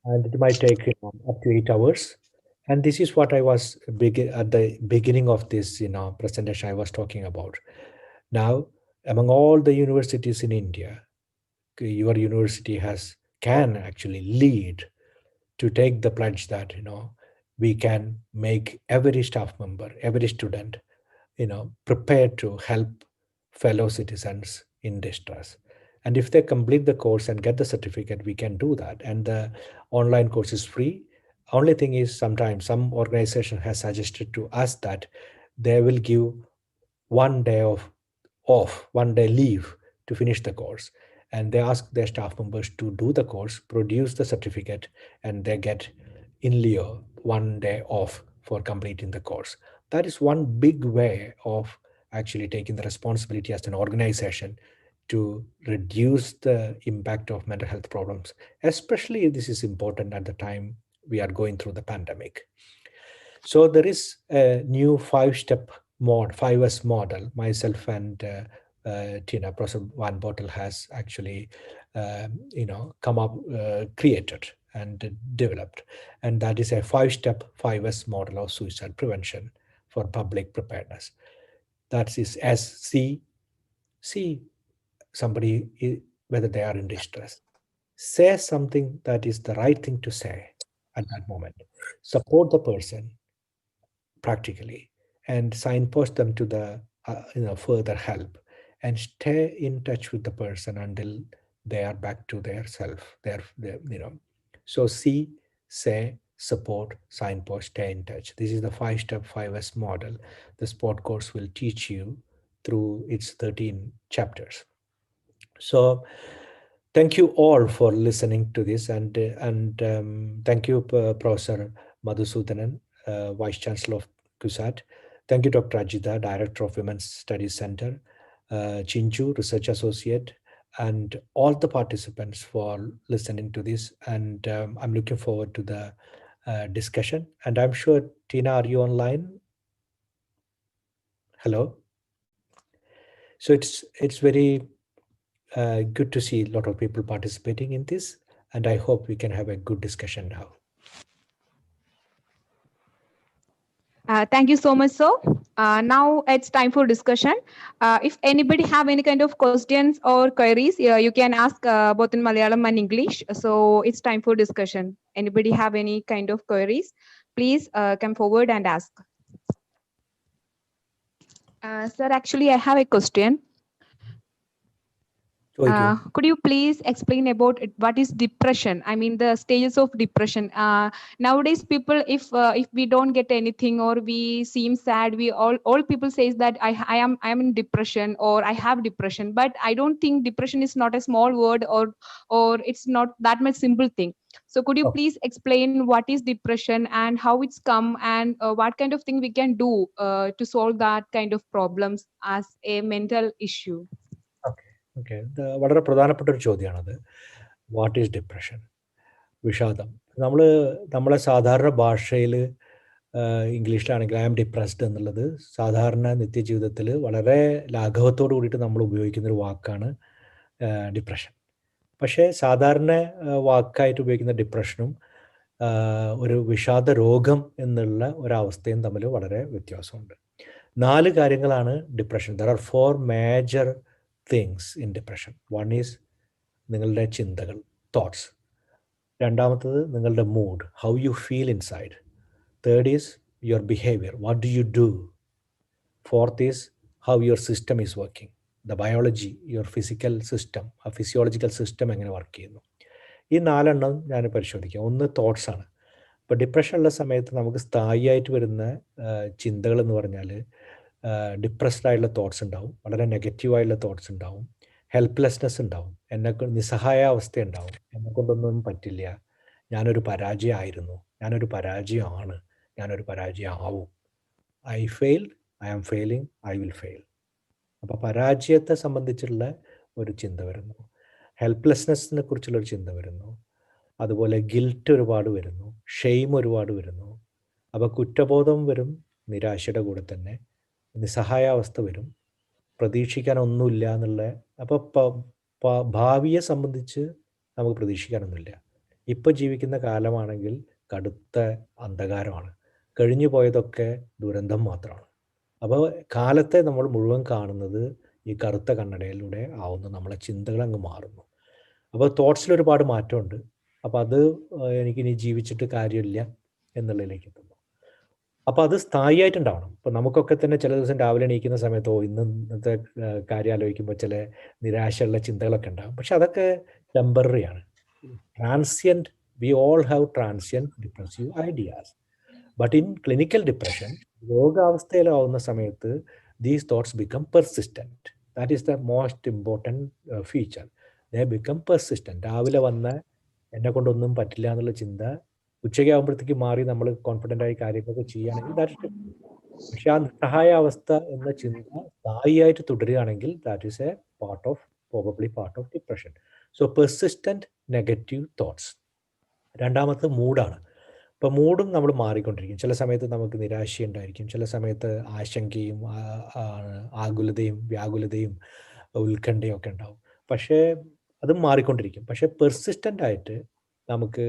and it might take up to 8 hours. And this is what I was at the beginning of this presentation I was talking about. Now, among all the universities in India, your university can actually lead to take the pledge that we can make every staff member, every student prepared to help fellow citizens in distress. And if they complete the course and get the certificate, we can do that. And the online course is free. Only thing is, sometimes some organization has suggested to us that they will give 1 day off, 1 day leave to finish the course. And they ask their staff members to do the course, produce the certificate, and they get in lieu 1 day off for completing the course. That is one big way of actually taking the responsibility as an organization to reduce the impact of mental health problems. Especially this is important at the time we are going through the pandemic. So there is a new 5S model. Myself and Tina, Professor Van Bortel has actually, created and developed. And that is a 5S model of suicide prevention for public preparedness. That is as see somebody whether they are in distress. Say something that is the right thing to say at that moment. Support the person practically and signpost them to the further help, and stay in touch with the person until they are back to their self, so see, say, support, signpost, stay in touch. This is the 5S model the sport course will teach you through its 13 chapters. So thank you all for listening to this, and thank you, Professor Madhusudanan, Vice Chancellor of CUSAT. Thank you, Dr. Ajita, Director of Women's Studies Center, Chinchu, Research Associate, and all the participants for listening to this. And I'm looking forward to the discussion. And I'm sure, Tina, are you online? Hello. So it's very good to see a lot of people participating in this, and I hope we can have a good discussion now. Thank you so much, sir. Now it's time for discussion. If anybody have any kind of questions or queries, you can ask both in Malayalam and English. So it's time for discussion. Anybody have any kind of queries, please come forward and ask. Sir, actually, I have a question. Could you please explain about what is depression? I mean, the stages of depression. Nowadays, people, if we don't get anything or we seem sad, we all people says that I am in depression or I have depression. But I don't think depression is not a small word or it's not that much simple thing. So could you please explain what is depression and how it's come and what kind of thing we can do to solve that kind of problems as a mental issue? Okay വളരെ പ്രധാനപ്പെട്ട ഒരു ചോദ്യമാണത്. What is depression? വിഷാദം. നമ്മളെ സാധാരണ ഭാഷയിൽ ഇംഗ്ലീഷിലാണെങ്കിൽ I am depressed എന്നുള്ളത് സാധാരണ നിത്യജീവിതത്തിൽ വളരെ ലാഘവത്തോടു കൂടിയിട്ട് നമ്മൾ ഉപയോഗിക്കുന്നൊരു വാക്കാണ് ഡിപ്രഷൻ. പക്ഷേ സാധാരണ വാക്കായിട്ട് ഉപയോഗിക്കുന്ന ഡിപ്രഷനും ഒരു വിഷാദ രോഗം എന്നുള്ള ഒരവസ്ഥയും തമ്മിൽ വളരെ വ്യത്യാസമുണ്ട്. 4 കാര്യങ്ങളാണ് depression. There are 4 major things in depression. One is നിങ്ങളുടെ ചിന്തകൾ, തോട്ട്സ്. രണ്ടാമത്തത് നിങ്ങളുടെ mood, how you feel inside. Third is your behaviour, what do you do. Fourth is how your system is working, the biology, your physical system, ആ physiological system എങ്ങനെ work ചെയ്യുന്നു. ഈ 4 ഞാൻ പരിശോധിക്കാം. ഒന്ന് തോട്ട്സ് ആണ്. ഇപ്പോൾ ഡിപ്രഷൻ ഉള്ള സമയത്ത് നമുക്ക് സ്ഥായിയായിട്ട് വരുന്ന ചിന്തകൾ എന്ന് പറഞ്ഞാൽ ഡിപ്രസ്ഡ് ആയിട്ടുള്ള തോട്ട്സ് ഉണ്ടാവും, വളരെ നെഗറ്റീവായിട്ടുള്ള തോട്ട്സ് ഉണ്ടാവും, ഹെൽപ്ലെസ്നെസ് ഉണ്ടാവും, നിസ്സഹായാവസ്ഥ ഉണ്ടാവും, എന്നെക്കൊണ്ടൊന്നും പറ്റില്ല, ഞാനൊരു പരാജയമായിരുന്നു, ഞാനൊരു പരാജയമാണ്, ഞാനൊരു പരാജയമാവും, I failed, I am failing, I will fail. അപ്പോൾ പരാജയത്തെ സംബന്ധിച്ചുള്ള ഒരു ചിന്ത വരുന്നു, ഹെൽപ്ലെസ്നെസ്സിനെ കുറിച്ചുള്ളൊരു ചിന്ത വരുന്നു, അതുപോലെ ഗിൽറ്റ് ഒരുപാട് വരുന്നു, ഷെയിം ഒരുപാട് വരുന്നു. അപ്പോൾ കുറ്റബോധം വരും, നിരാശയുടെ കൂടെ തന്നെ നിസ്സഹായാവസ്ഥ വരും, പ്രതീക്ഷിക്കാനൊന്നുമില്ല എന്നുള്ള. അപ്പോൾ ഭാവിയെ സംബന്ധിച്ച് നമുക്ക് പ്രതീക്ഷിക്കാനൊന്നുമില്ല. ഇപ്പോൾ ജീവിക്കുന്ന കാലമാണെങ്കിൽ കടുത്ത അന്ധകാരമാണ്, കഴിഞ്ഞു പോയതൊക്കെ ദുരന്തം മാത്രമാണ്. അപ്പോൾ കാലത്തെ നമ്മൾ മുഴുവൻ കാണുന്നത് ഈ കറുത്ത കണ്ണടയിലൂടെ ആവുന്നു, നമ്മളെ ചിന്തകൾ അങ്ങ് മാറുന്നു. അപ്പോൾ തോട്ട്സിൽ ഒരുപാട് മാറ്റമുണ്ട്. അപ്പോൾ അത് എനിക്കിനി ജീവിച്ചിട്ട് കാര്യമില്ല എന്നുള്ളതിലേക്ക് എത്തുന്നു. അപ്പോൾ അത് സ്ഥായിയായിട്ടുണ്ടാവണം. ഇപ്പോൾ നമുക്കൊക്കെ തന്നെ ചില ദിവസം രാവിലെ എണീക്കുന്ന സമയത്ത് ഇന്നത്തെ കാര്യം ആലോചിക്കുമ്പോൾ ചില നിരാശയുള്ള ചിന്തകളൊക്കെ ഉണ്ടാകും. പക്ഷെ അതൊക്കെ ടെമ്പററി ആണ്, transient. We all have transient depressive ideas. But in clinical depression, രോഗാവസ്ഥയിലാവുന്ന സമയത്ത് these thoughts become persistent. That is the most important feature. They become persistent. രാവിലെ വന്ന് എന്നെ കൊണ്ടൊന്നും പറ്റില്ല എന്നുള്ള ചിന്ത ഉച്ചയ്ക്കാകുമ്പോഴത്തേക്ക് മാറി നമ്മൾ കോൺഫിഡൻ്റായി കാര്യങ്ങളൊക്കെ ചെയ്യുകയാണെങ്കിൽ ദാറ്റ്. പക്ഷെ ആ നിസ്സഹായാവസ്ഥ എന്ന ചിന്ത സ്ഥായിയായിട്ട് തുടരുകയാണെങ്കിൽ that is A probably part of depression. So persistent negative thoughts. രണ്ടാമത്തെ മൂഡാണ്. ഇപ്പോൾ മൂഡും നമ്മൾ മാറിക്കൊണ്ടിരിക്കും. ചില സമയത്ത് നമുക്ക് നിരാശയുണ്ടായിരിക്കും, ചില സമയത്ത് ആശങ്കയും ആകുലതയും വ്യാകുലതയും ഉത്കണ്ഠയും ഒക്കെ ഉണ്ടാവും. പക്ഷേ അതും മാറിക്കൊണ്ടിരിക്കും. പക്ഷേ പെർസിസ്റ്റൻ്റ് ആയിട്ട് നമുക്ക്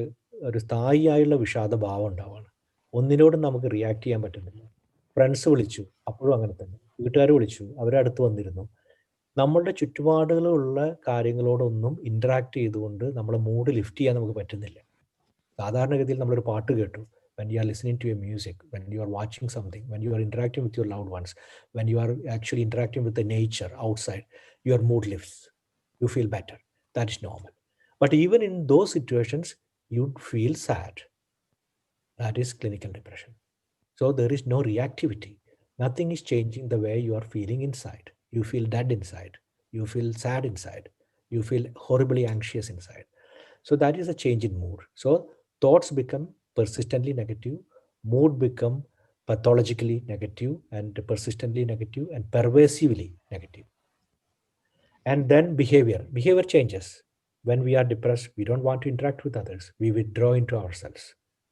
ഒരു സ്ഥായിയായുള്ള വിഷാദഭാവം ഉണ്ടാവുകയാണ്. ഒന്നിനോടും നമുക്ക് റിയാക്ട് ചെയ്യാൻ പറ്റുന്നില്ല. ഫ്രണ്ട്സ് വിളിച്ചു, അപ്പോഴും അങ്ങനെ തന്നെ. വീട്ടുകാർ വിളിച്ചു, അവരെ അടുത്ത് വന്നിരുന്നു. നമ്മളുടെ ചുറ്റുപാടുകളുള്ള കാര്യങ്ങളോടൊന്നും ഇൻറ്ററാക്ട് ചെയ്തുകൊണ്ട് നമ്മളെ മൂഡ് ലിഫ്റ്റ് ചെയ്യാൻ നമുക്ക് പറ്റുന്നില്ല. സാധാരണഗതിയിൽ നമ്മളൊരു പാട്ട് കേട്ടു, when you are listening to a music, when you are watching something, when you are interacting with your loved ones, when you are actually interacting with the nature outside, your mood lifts, you feel better. That is normal. But even in those situations, you feel sad. That is clinical depression. So there is no reactivity. Nothing is changing the way you are feeling inside. You feel dead inside. You feel sad inside. You feel horribly anxious inside. So that is a change in mood. So thoughts become persistently negative, mood become pathologically negative and persistently negative and pervasively negative. And then behavior changes. When we are depressed, we don't want to interact with others. We withdraw into ourselves.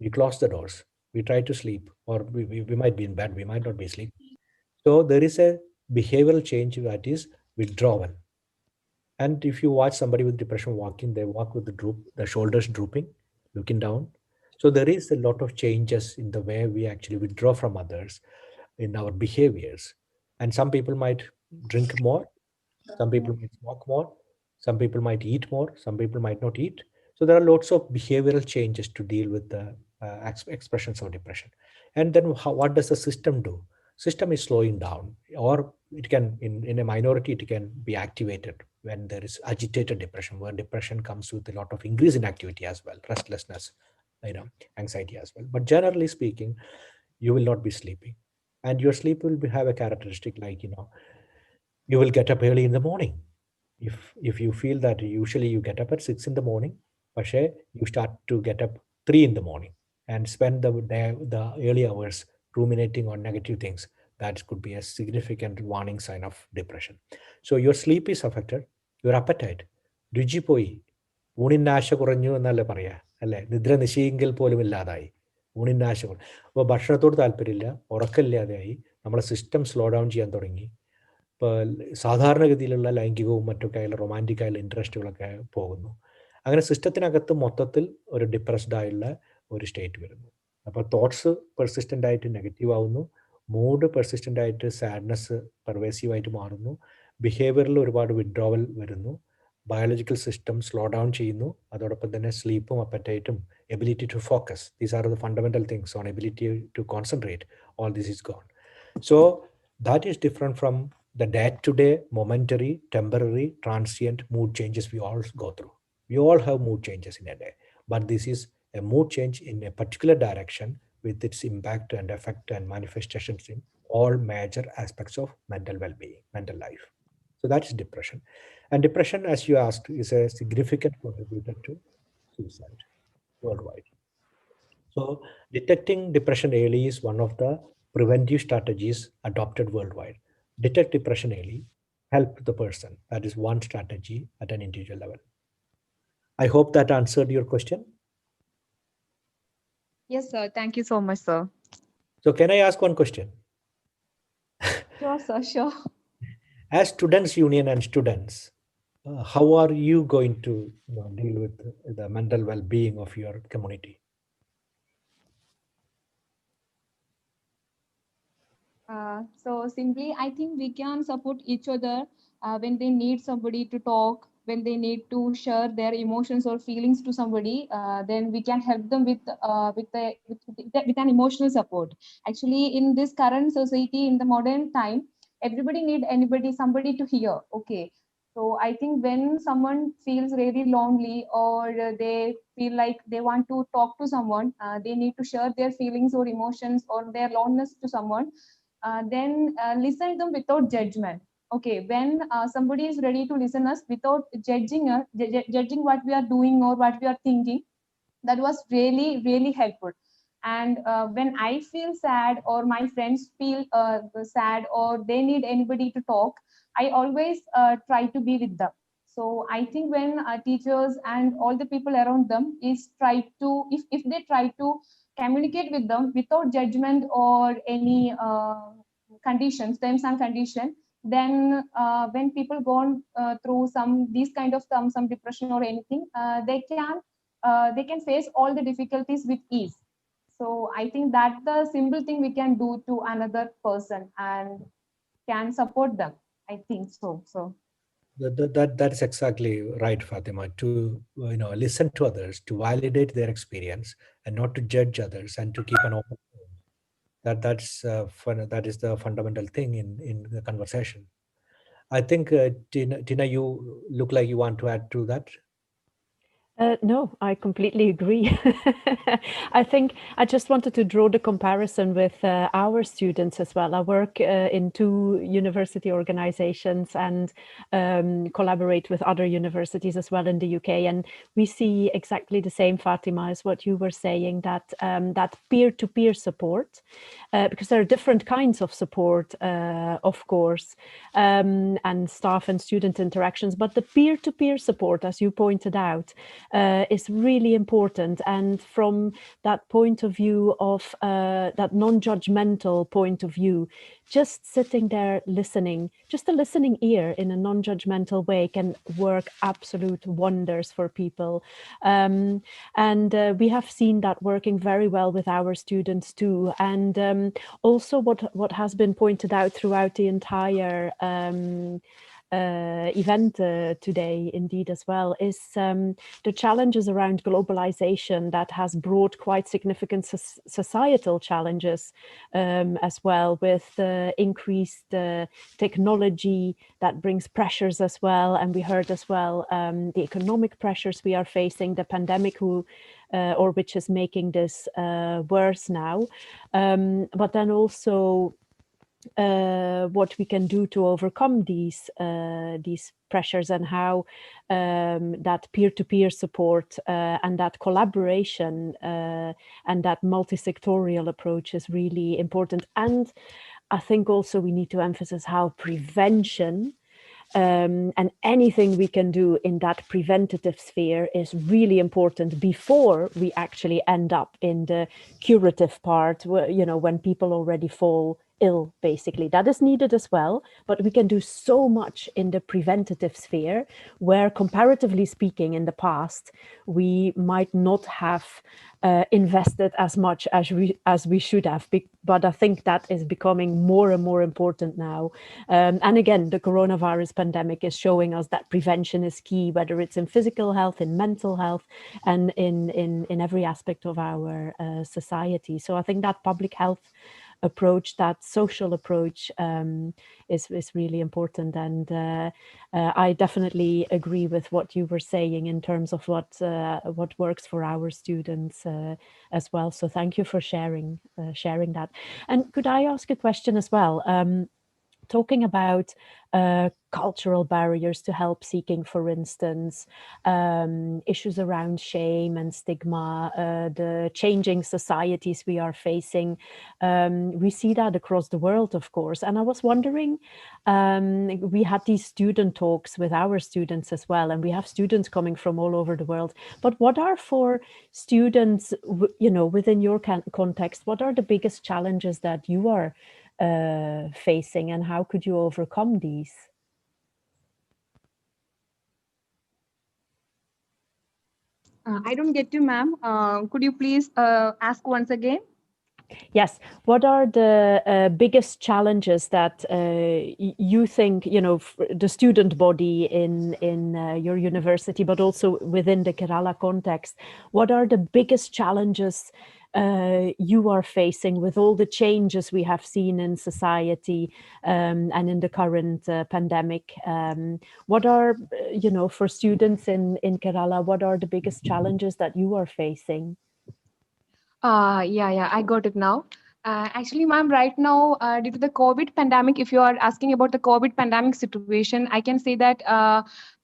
We close the doors. We try to sleep, or we might be in bed, we might not be asleep. So there is a behavioral change that is withdrawal. And if you watch somebody with depression walking, they walk with the shoulders drooping, looking down. So there is a lot of changes in the way we actually withdraw from others, in our behaviors. And some people might drink more, some people might smoke more, some people might eat more, some people might not eat. So there are lots of behavioral changes to deal with the expressions of depression. And then what does the system do? System is slowing down, or it can, in a minority, it can be activated when there is agitated depression, where depression comes with a lot of increase in activity as well, restlessness, anxiety as well. But generally speaking, you will not be sleeping, and your sleep will have a characteristic like, you will get up early in the morning. If you feel that usually you get up at 6 in the morning, പക്ഷേ you start to get up 3 in the morning and spend the early hours ruminating on negative things, that could be a significant warning sign of depression. So your sleep is affected, your appetite, രുചി പോയി, ഊണിനാശ കുറഞ്ഞു എന്നല്ലേ പറയാ, അല്ലേ? നിദ്ര നിശയെങ്കിൽ പോലും ഇല്ലാതായി, ഊണിനാശ കുറഞ്ഞു. അപ്പോൾ ഭക്ഷണത്തോട് താല്പര്യമില്ല, ഉറക്കമില്ലാതെയായി, നമ്മളെ സിസ്റ്റം സ്ലോ ഡൗൺ ചെയ്യാൻ തുടങ്ങി. ഇപ്പോൾ സാധാരണഗതിയിലുള്ള ലൈംഗികവും മറ്റൊക്കെ ആയുള്ള റൊമാൻറ്റിക് ആയുള്ള ഇൻട്രസ്റ്റുകളൊക്കെ പോകുന്നു. അങ്ങനെ സിസ്റ്റത്തിനകത്ത് മൊത്തത്തിൽ ഒരു ഡിപ്രസ്ഡ് ആയുള്ള ഒരു സ്റ്റേറ്റ് വരുന്നു. അപ്പോൾ തോട്ട്സ് പെർസിസ്റ്റൻ്റ് ആയിട്ട് നെഗറ്റീവ് ആവുന്നു, മൂഡ് പെർസിസ്റ്റൻ്റ് ആയിട്ട് സാഡ്നെസ് പെർവേസീവായിട്ട് മാറുന്നു, ബിഹേവിയറിൽ ഒരുപാട് വിഡ്രോവൽ വരുന്നു, ബയോളജിക്കൽ സിസ്റ്റം സ്ലോ ഡൗൺ ചെയ്യുന്നു. അതോടൊപ്പം തന്നെ സ്ലീപ്പും അപ്പറ്റൈറ്റും ability to focus, these are the fundamental things on ability to concentrate, all this is gone. So that is different from the day-to-day, momentary, temporary, transient mood changes we all go through. We all have mood changes in a day, but this is a mood change in a particular direction with its impact and effect and manifestations in all major aspects of mental well-being, mental life. So that is depression. And depression, as you asked, is a significant contributor to suicide worldwide. So detecting depression early is one of the preventive strategies adopted worldwide. Detect depression early, help the person. That is one strategy at an individual level. I hope that answered your question. Yes, sir. Thank you so much, sir. So can I ask one question? Sure, sir. Sure. As Students Union and students, how are you going to deal with the mental well-being of your community? So simply, I think we can support each other when they need somebody to talk, when they need to share their emotions or feelings to somebody. Then we can help them with an emotional support. Actually, in this current society, in the modern time, everybody need somebody to hear. Okay. So I think when someone feels really lonely or they feel like they want to talk to someone, they need to share their feelings or emotions or their loneliness to someone, then listen them without judgment. Okay, when somebody is ready to listen us without judging us, judging what we are doing or what we are thinking, that was really, really helpful. And when I feel sad or my friends feel sad or they need anybody to talk, I always try to be with them. So I think when teachers and all the people around them is try to, if they try to communicate with them without judgment or any conditions, terms and condition, then when people go on through these kind of some depression or anything, they can face all the difficulties with ease. So I think that's the simple thing we can do to another person and can support them. I think so. So That is exactly right, Fatima. To listen to others, to validate their experience, and not to judge others, and to keep an open mind. That is the fundamental thing in the conversation. I think Tina, you look like you want to add to that. No, I completely agree. I think I just wanted to draw the comparison with our students as well. I work in 2 university organizations and collaborate with other universities as well in the UK. And we see exactly the same, Fatima, as what you were saying, that that peer-to-peer support, because there are different kinds of support, of course, and staff and student interactions, but the peer-to-peer support, as you pointed out, is really important. And from that point of view of that non-judgmental point of view, just sitting there listening, just a listening ear in a non-judgmental way can work absolute wonders for people. And we have seen that working very well with our students too. And also what has been pointed out throughout the entire event today, indeed, as well, is the challenges around globalization that has brought quite significant societal challenges as well, with increased technology that brings pressures as well. And we heard as well the economic pressures we are facing, the pandemic which is making this worse now. But then also what we can do to overcome these pressures, and how that peer-to-peer support and that collaboration and that multi-sectorial approach is really important. And I think also we need to emphasize how prevention and anything we can do in that preventative sphere is really important before we actually end up in the curative part, where, when people already fall ill, basically. That is needed as well, but we can do so much in the preventative sphere, where comparatively speaking, in the past, we might not have invested as much as we should have. But I think that is becoming more and more important now. And again, the coronavirus pandemic is showing us that prevention is key, whether it's in physical health, in mental health, and in every aspect of our society. So I think that public health approach, that social approach, is really important. And I definitely agree with what you were saying in terms of what works for our students as well. So thank you for sharing that. And could I ask a question as well? Talking about cultural barriers to help seeking, for instance, issues around shame and stigma, the changing societies we are facing. We see that across the world, of course. And I was wondering, we had these student talks with our students as well, and we have students coming from all over the world. But what are for students, within your context, what are the biggest challenges that you are facing, and how could you overcome these? I don't get you, ma'am. Could you please ask once again? Yes. What are the biggest challenges that you think, the student body in your university, but also within the Kerala context? What are the biggest challenges you are facing with all the changes we have seen in society and in the current pandemic? What are, for students in Kerala, what are the biggest challenges that you are facing? Yeah, I got it now. Actually, ma'am, right now, due to the COVID pandemic, if you are asking about the COVID pandemic situation, I can say that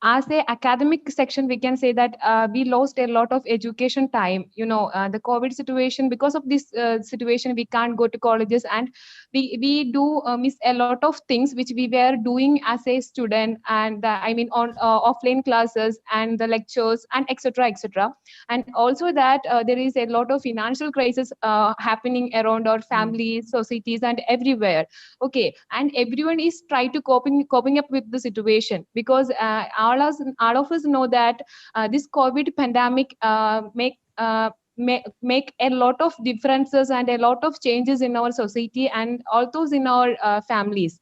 as a academic section, we can say that we lost a lot of education time. The COVID situation, because of this situation, we can't go to colleges, and we do miss a lot of things which we were doing as a student, and I mean on offline classes and the lectures and etc. etc. And also that there is a lot of financial crisis happening around our families, societies, and everywhere. Okay, and everyone is trying to coping up with the situation, because all of us know that this COVID pandemic make a lot of differences and a lot of changes in our society and also in our families.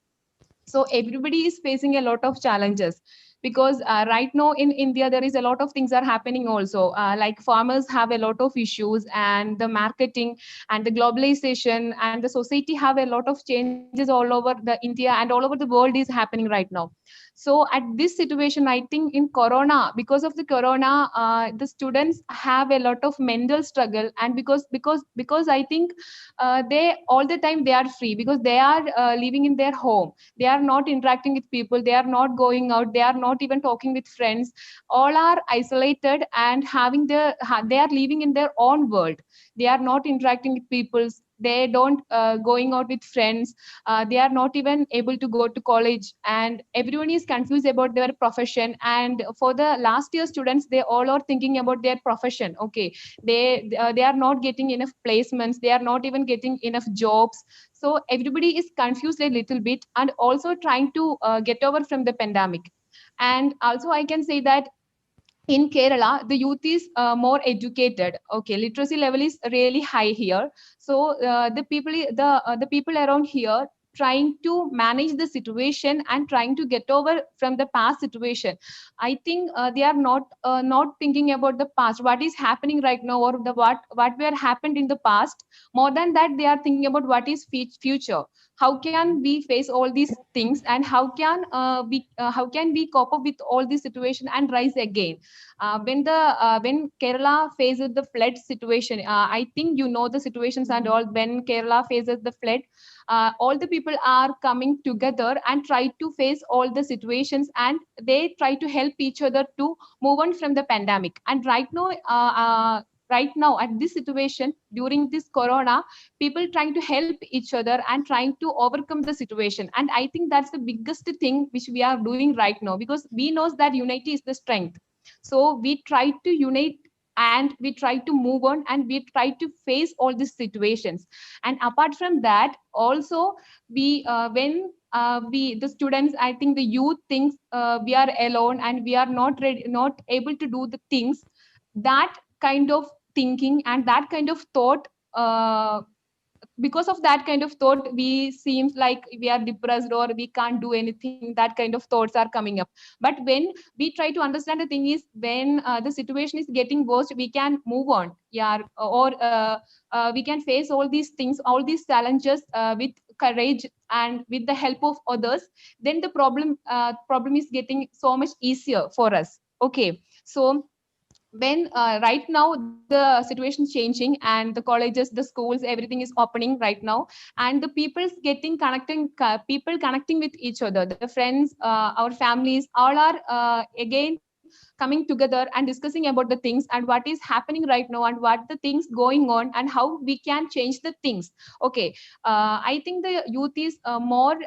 So everybody is facing a lot of challenges, because right now in India there is a lot of things are happening also, like farmers have a lot of issues, and the marketing and the globalization and the society have a lot of changes all over the India and all over the world is happening right now. So at this situation, I think in corona, because of the corona, the students have a lot of mental struggle, and because I think they all the time they are free, because they are living in their home, they are not interacting with people, they are not going out, they are not even talking with friends, all are isolated and they are living in their own world. They are not interacting with people, they don't going out with friends, they are not even able to go to college, and everyone is confused about their profession. And for the last year students, they all are thinking about their profession. Okay, they are not getting enough placements, they are not even getting enough jobs. So everybody is confused a little bit, and also trying to get over from the pandemic. And also I can say that in Kerala, the youth is more educated. Okay, literacy level is really high here. So the people around here trying to manage the situation and trying to get over from the past situation. I think they are not thinking about the past, what is happening right now, or the what were happened in the past. More than that, they are thinking about what is future. How can we face all these things, and how can we cope up with all this situation and rise again? When Kerala faces the flood situation, I think you know the situations and all. When Kerala faces the flood, all the people are coming together and try to face all the situations, and they try to help each other to move on from the pandemic. And right now at this situation during this corona, people trying to help each other and trying to overcome the situation. And I think that's the biggest thing which we are doing right now, because we know that unity is the strength. So we try to unite and we try to move on, and we try to face all these situations. And apart from that also, we when we the students, I think the youth thinks we are alone and we are not ready, not able to do the things. That kind of thinking and that kind of thought, because of that kind of thought, we seems like we are depressed or we can't do anything. That kind of thoughts are coming up. But when we try to understand, the thing is, when the situation is getting worse, we can move on, yeah, or we can face all these things, all these challenges with courage and with the help of others. Then the problem is getting so much easier for us. Okay, so when right now the situation is changing, and the colleges, the schools, everything is opening right now, and the people's getting connecting, people connecting with each other, the friends, our families, all are again coming together and discussing about the things and what is happening right now and what the things going on and how we can change the things. Okay, I think the youth is more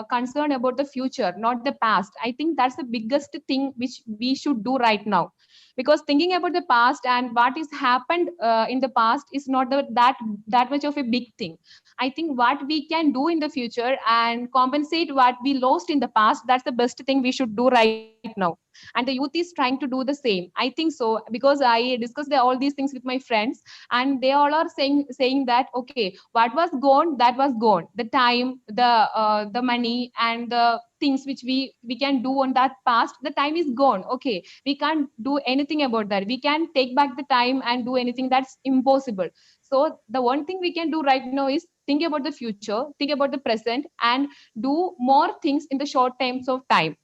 concerned about the future, not the past. I think that's the biggest thing which we should do right now, because thinking about the past and what is happened in the past is not that much of a big thing. I think what we can do in the future and compensate what we lost in the past, that's the best thing we should do right now. And the youth is trying to do the same, I think so, because I discussed all these things with my friends, and they all are saying that, okay, what was gone, that was gone. The time, the money and the things which we can do on that past, the time is gone. Okay, we can't do anything about that. We can take back the time and do anything, that's impossible. So the one thing we can do right now is think about the future, think about the present, and do more things in the short times of time.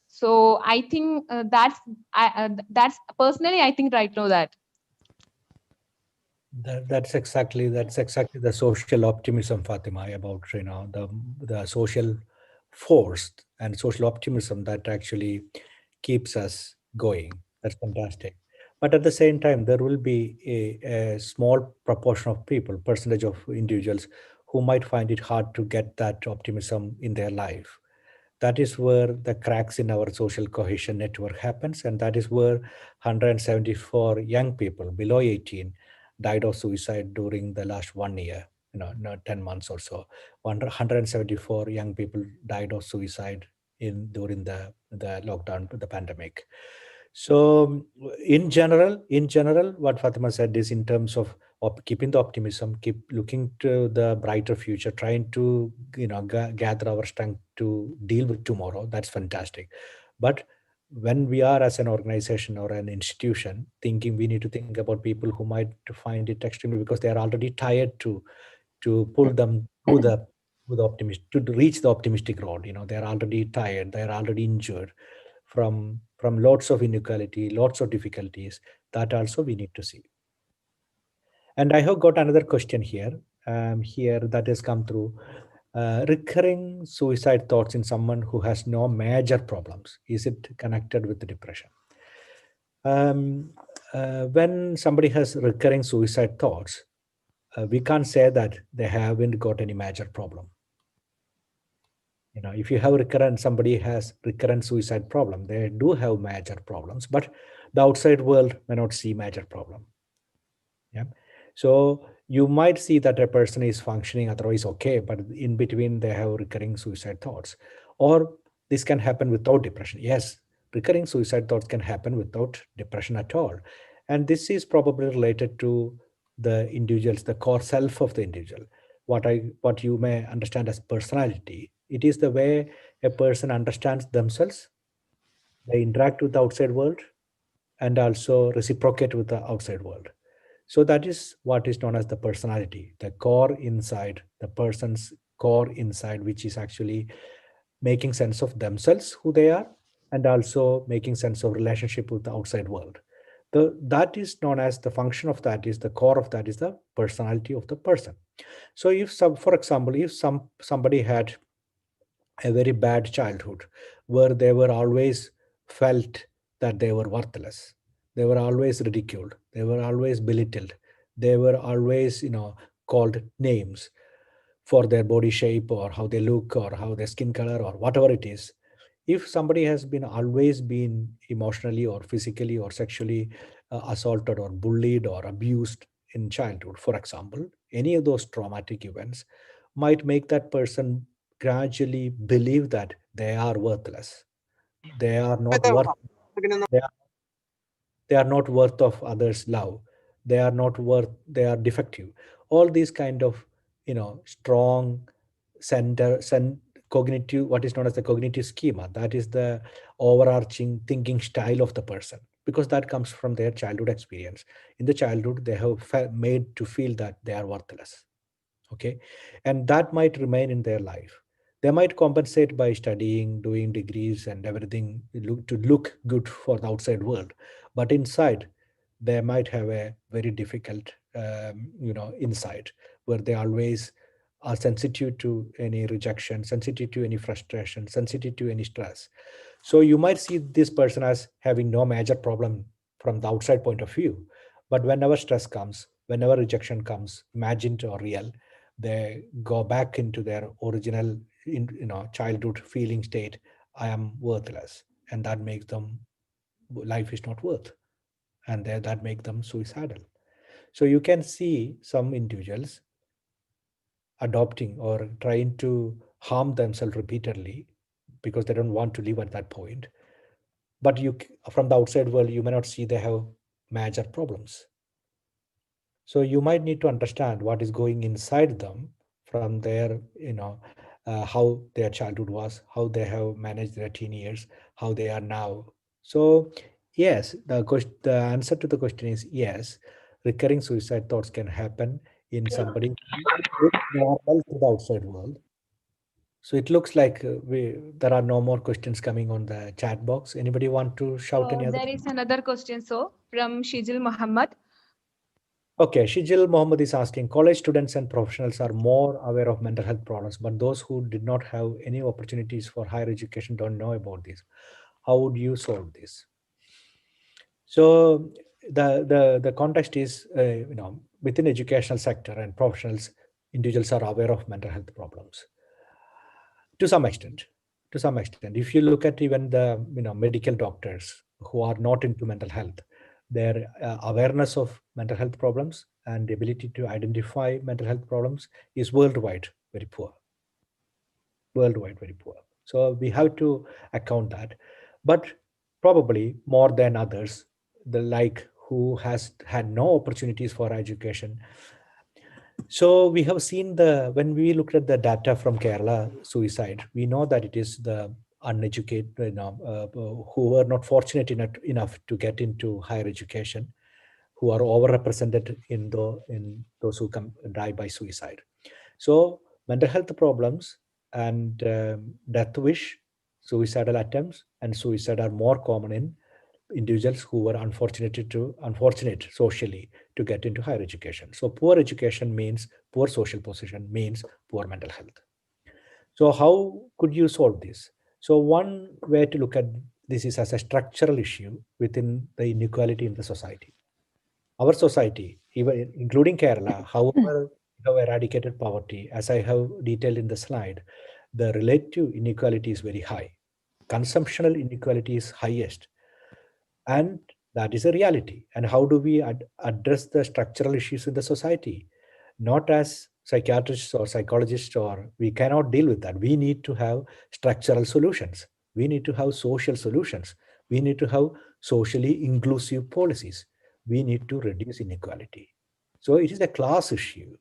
So I think that's personally, I think right now that. That's exactly the social optimism, Fatima, about the social force and social optimism that actually keeps us going. That's fantastic. But at the same time, there will be a small proportion of people, percentage of individuals who might find it hard to get that optimism in their life. That is where the cracks in our social cohesion network happens, and that is where 174 young people below 18 died of suicide during the last 1 year, no, 10 months or so. 174 young people died of suicide in during the lockdown, the pandemic. So in general, what Fatima said is, in terms of keeping the optimism, keep looking to the brighter future, trying to gather our strength to deal with tomorrow. That's fantastic. But when we are as an organization or an institution thinking, we need to think about people who might find it extremely, because they are already tired to pull them to the optimist to reach the optimistic road. They are already tired, they are already injured from lots of inequality, lots of difficulties. That also we need to see. And I have got another question here that has come through. Recurring suicide thoughts in someone who has no major problems, is it connected with the depression? um, when somebody has recurring suicide thoughts, we can't say that they haven't got any major problem. If you have recurrent, somebody has recurrent suicide problem, they do have major problems, but the outside world may not see major problem. Yeah. So you might see that a person is functioning otherwise okay, but in between they have recurring suicide thoughts. Or this can happen without depression. Yes, recurring suicide thoughts can happen without depression at all. And this is probably related to the individuals, the core self of the individual. What you may understand as personality. It is the way a person understands themselves, they interact with the outside world, and also reciprocate with the outside world. So that is what is known as the personality, the core inside, the person's core inside, which is actually making sense of themselves, who they are, and also making sense of relationship with the outside world. That is known as the function of that, is the core of that is the personality of the person. So if for example, if somebody had a very bad childhood where they were always felt that they were worthless, they were always ridiculed, they were always belittled, they were always called names for their body shape or how they look or how their skin color or whatever it is. If somebody has been always been emotionally or physically or sexually assaulted or bullied or abused in childhood, for example, any of those traumatic events might make that person gradually believe that they are worthless. They are not worth. They are, they are not worth of others' love. They are not worth. They are defective. All these kind of strong cognitive, what is known as the cognitive schema, that is the overarching thinking style of the person, because that comes from their childhood experience. In the childhood they have made to feel that they are worthless. Okay, and that might remain in their life. They might compensate by studying, doing degrees and everything, to look good for the outside world, but inside they might have a very difficult inside, where they always are sensitive to any rejection, sensitive to any frustration, sensitive to any stress. So you might see this person as having no major problem from the outside point of view, but whenever stress comes, whenever rejection comes, imagined or real, they go back into their original childhood feeling state. I am worthless, and that makes them, life is not worth, and that make them suicidal. So you can see some individuals adopting or trying to harm themselves repeatedly because they don't want to live at that point. But from the outside world, you may not see they have major problems. So you might need to understand what is going inside them from their, how their childhood was, how they have managed their teen years, how they are now. So yes, the answer to the question is yes. Recurring suicide thoughts can happen in somebody who looks normal to the outside world. So it looks like there are no more questions coming on the chat box. Anybody want to shout any other? There is another question, so from Shijil Muhammad. Okay, Shijil Mohammed is asking, college students and professionals are more aware of mental health problems, but those who did not have any opportunities for higher education don't know about this. How would you solve this? So the context is, within educational sector and professionals, individuals are aware of mental health problems to some extent. To some extent, if you look at even the medical doctors who are not into mental health, their awareness of mental health problems and the ability to identify mental health problems is worldwide very poor. Worldwide very poor. So we have to account that, but probably more than others, the like who has had no opportunities for education. So we have seen when we looked at the data from Kerala suicide, we know that it is the uneducated, who were not fortunate enough to get into higher education, who are overrepresented in those who die by suicide. So mental health problems and death wish, suicidal attempts, and suicide are more common in individuals who were unfortunate socially to get into higher education. So poor education means poor social position, means poor mental health. So how could you solve this? So one way to look at this is as a structural issue within the inequality in the society. Our society, even including Kerala, however, have eradicated poverty, as I have detailed in the slide, the relative inequality is very high. Consumptional inequality is highest, and that is a reality. And how do we address the structural issues in the society? Not as psychiatrists or psychologists, or we cannot deal with that. We need to have structural solutions. We need to have social solutions. We need to have socially inclusive policies. We need to reduce inequality. So it is a class issue,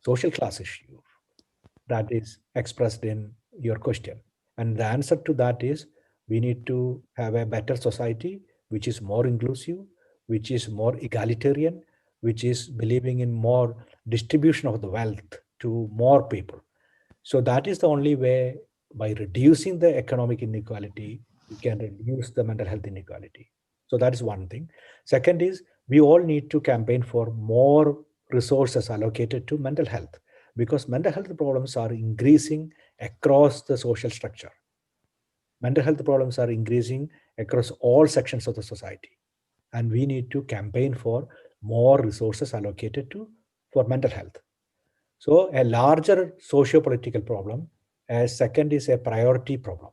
social class issue, that is expressed in your question. And the answer to that is, we need to have a better society which is more inclusive, which is more egalitarian, which is believing in more distribution of the wealth to more people. So that is the only way. By reducing the economic inequality, we can reduce the mental health inequality. So that is one thing. Second is, we all need to campaign for more resources allocated to mental health, because mental health problems are increasing across the social structure. Mental health problems are increasing across all sections of the society. And we need to campaign for more resources allocated for mental health. So a larger socio-political problem. As second is a priority problem.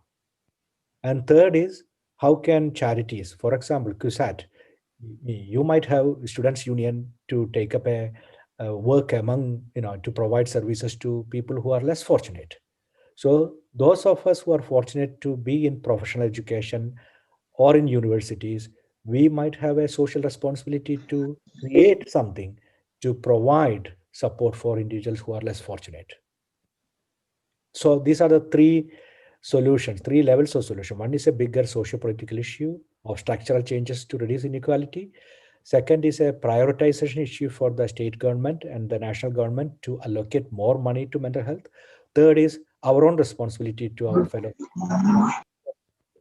And third is, how can charities, for example, CUSAT, you might have students union to take up a work among, to provide services to people who are less fortunate. So those of us who are fortunate to be in professional education or in universities, we might have a social responsibility to create something to provide support for individuals who are less fortunate. So these are the three solutions, three levels of solution. One is a bigger socio-political issue of structural changes to reduce inequality. Second is a prioritization issue for the state government and the national government to allocate more money to mental health. Third is our own responsibility to our fellow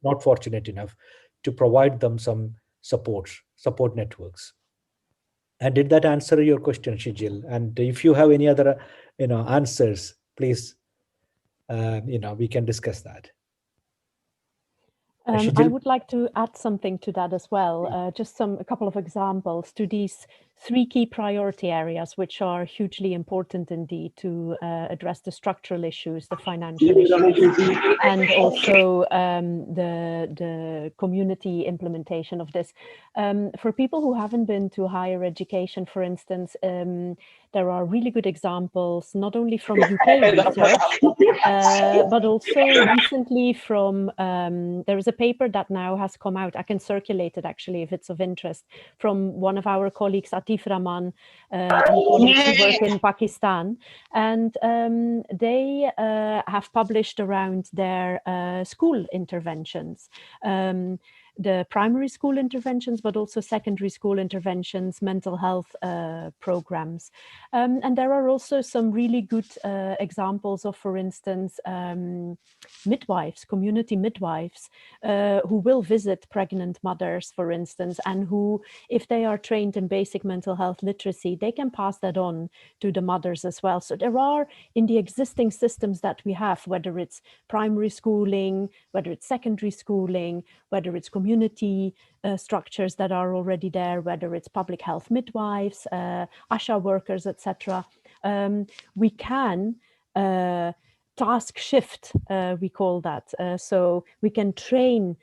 not fortunate enough to provide them some support networks. And did that answer your question, Shijil? And if you have any other, answers, please, we can discuss that. I Shijil? would like to add something to that as well, just a couple of examples to these three key priority areas, which are hugely important indeed to address the structural issues, the financial issues, and also the community implementation of this. For people who haven't been to higher education, for instance, there are really good examples, not only from UK research, but also recently from, there is a paper that now has come out, I can circulate it actually if it's of interest, from one of our colleagues, Atif Rahman, and colleagues who work in Pakistan. And they have published around their school interventions. The primary school interventions, but also secondary school interventions, mental health programs. And there are also some really good examples of, for instance, midwives, community midwives, who will visit pregnant mothers, for instance, and who, if they are trained in basic mental health literacy, they can pass that on to the mothers as well. So there are, in the existing systems that we have, whether it's primary schooling, whether it's secondary schooling, whether it's community structures that are already there, whether it's public health midwives, ASHA workers, etc. We can task shift, we call that. So we can train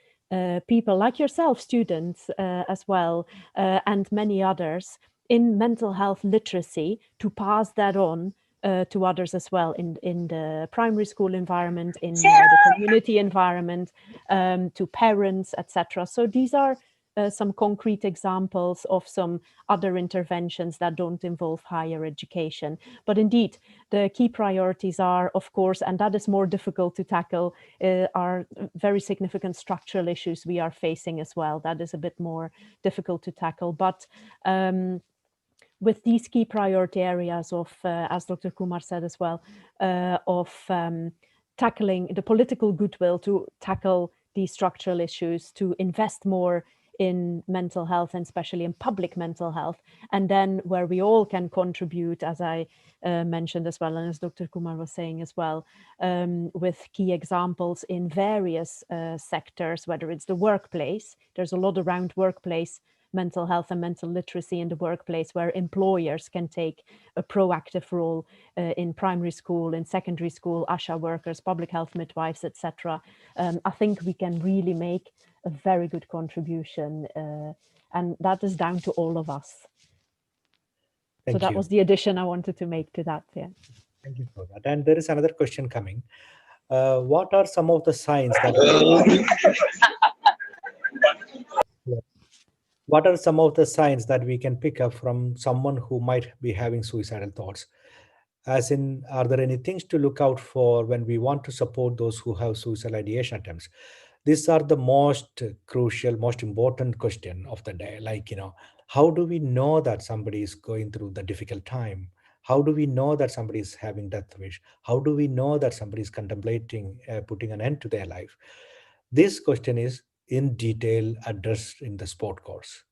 people like yourself, students as well, and many others in mental health literacy to pass that on to others as well in the primary school environment, in the community environment, to parents, etc. So these are some concrete examples of some other interventions that don't involve higher education. But indeed, the key priorities are, of course, and that is more difficult to tackle, are very significant structural issues we are facing as well. That is a bit more difficult to tackle. But with these key priority areas of, as Dr. Kumar said as well, of tackling the political goodwill to tackle these structural issues, to invest more in mental health, and especially in public mental health. And then where we all can contribute, as I mentioned as well, and as Dr. Kumar was saying as well, with key examples in various sectors, whether it's the workplace, there's a lot around workplace mental health and mental literacy in the workplace, where employers can take a proactive role in primary school, in secondary school, ASHA workers, public health midwives, etc. I think we can really make a very good contribution, and that is down to all of us. Thank so that you. was the addition I wanted to make to that. Yeah. Thank you for that. And there is another question coming. What are some of the signs that what are some of the signs that we can pick up from someone who might be having suicidal thoughts? As in, are there any things to look out for when we want to support those who have suicidal ideation attempts? These are the most crucial, most important question of the day. Like, how do we know that somebody is going through the difficult time? How do we know that somebody is having death wish? How do we know that somebody is contemplating putting an end to their life? This question is in detail addressed in the sport course.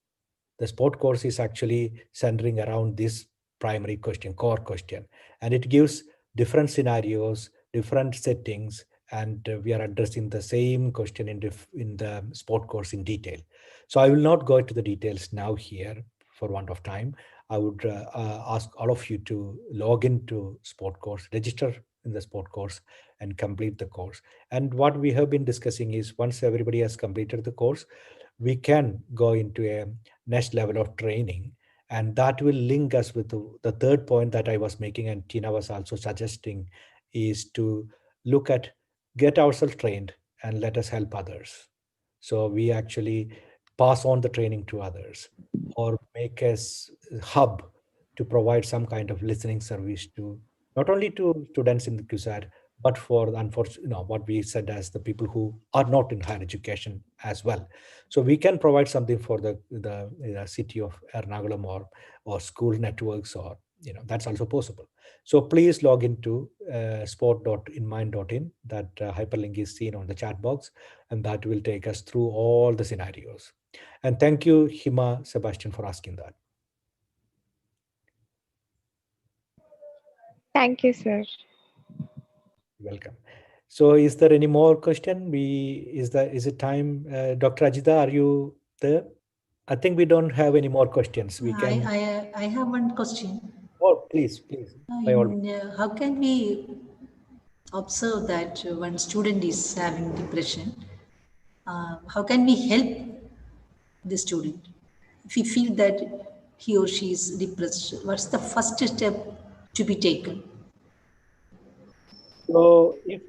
The sport course is actually centering around this primary question, core question, and it gives different scenarios, different settings, and we are addressing the same question in the sport course in detail. So I will not go into the details now here for want of time. I would ask all of you to log into sport course, register in the sport course, and complete the course. And what we have been discussing is, once everybody has completed the course, we can go into a next level of training, and that will link us with the third point that I was making, and Tina was also suggesting, is to look at, get ourselves trained and let us help others. So we actually pass on the training to others, or make us hub to provide some kind of listening service to not only to students in the CUSAT, but for the unfortunate, what we said as the people who are not in higher education as well. So we can provide something for the city of Ernakulam, or school networks, or that's also possible. So please log into sport.inmind.in. That hyperlink is seen on the chat box, and that will take us through all the scenarios. And thank you, Hima Sebastian, for asking that. Thank you, sir. Welcome. So is there any more question? Is it time? Dr. Ajita, are you there? I think we don't have any more questions. We can. I have one question. Oh, please. By all means. How can we observe that one student is having depression? How can we help the student? If we feel that he or she is depressed, what's the first step to be taken? So, if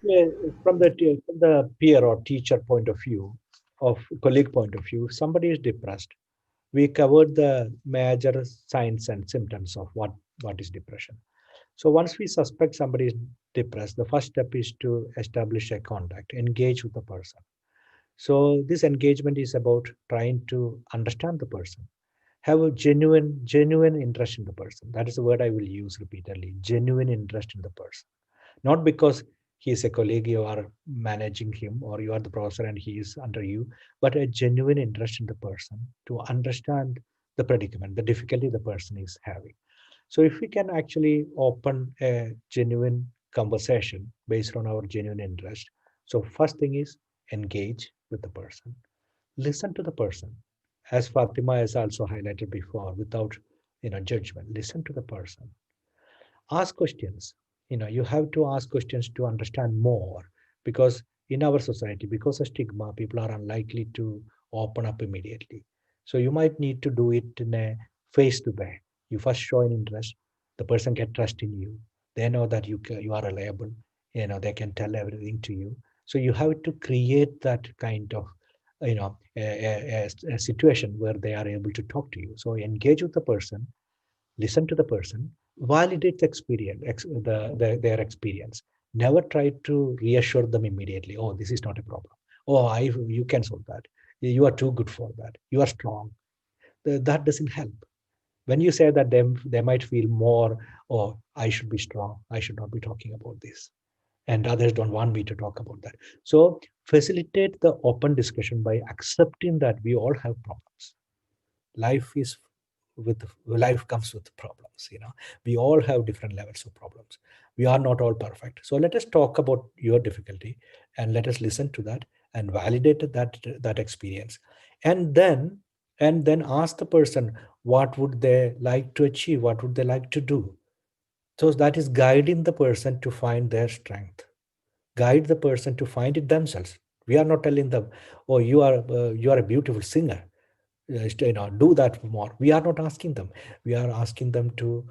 from the peer or teacher point of view, of colleague point of view, somebody is depressed, we covered the major signs and symptoms of what is depression. So once we suspect somebody is depressed, the first step is to establish a contact, engage with the person. So this engagement is about trying to understand the person, have a genuine interest in the person. That is the word I will use repeatedly: genuine interest in the person. Not because he is a colleague, you are managing him, or you are the professor and he is under you, but a genuine interest in the person, to understand the predicament, the difficulty the person is having. So if we can actually open a genuine conversation based on our genuine interest. So first thing is engage with the person, listen to the person. As Fatima has also highlighted before, without judgment, listen to the person. Ask questions. You have to ask questions to understand more, because in our society, because of stigma, people are unlikely to open up immediately. So you might need to do it in a face to face. You first show an interest, the person get trust in you, they know that you are reliable, they can tell everything to you. So you have to create that kind of a situation where they are able to talk to you. So engage with the person, listen to the person, validate the experience, their experience. Never try to reassure them immediately. Oh, this is not a problem. Oh, you can solve that. You are too good for that. You are strong. That doesn't help. When you say that, they might feel more, oh, I should be strong. I should not be talking about this. And others don't want me to talk about that. So facilitate the open discussion by accepting that we all have problems. Life comes with problems. We all have different levels of problems. We are not all perfect. So let us talk about your difficulty, and let us listen to that and validate that experience, and then ask the person, what would they like to achieve, what would they like to do. So that is guiding the person to find their strength, guide the person to find it themselves. We are not telling them, oh, you are a beautiful singer, do that more. We are not asking them. We are asking them to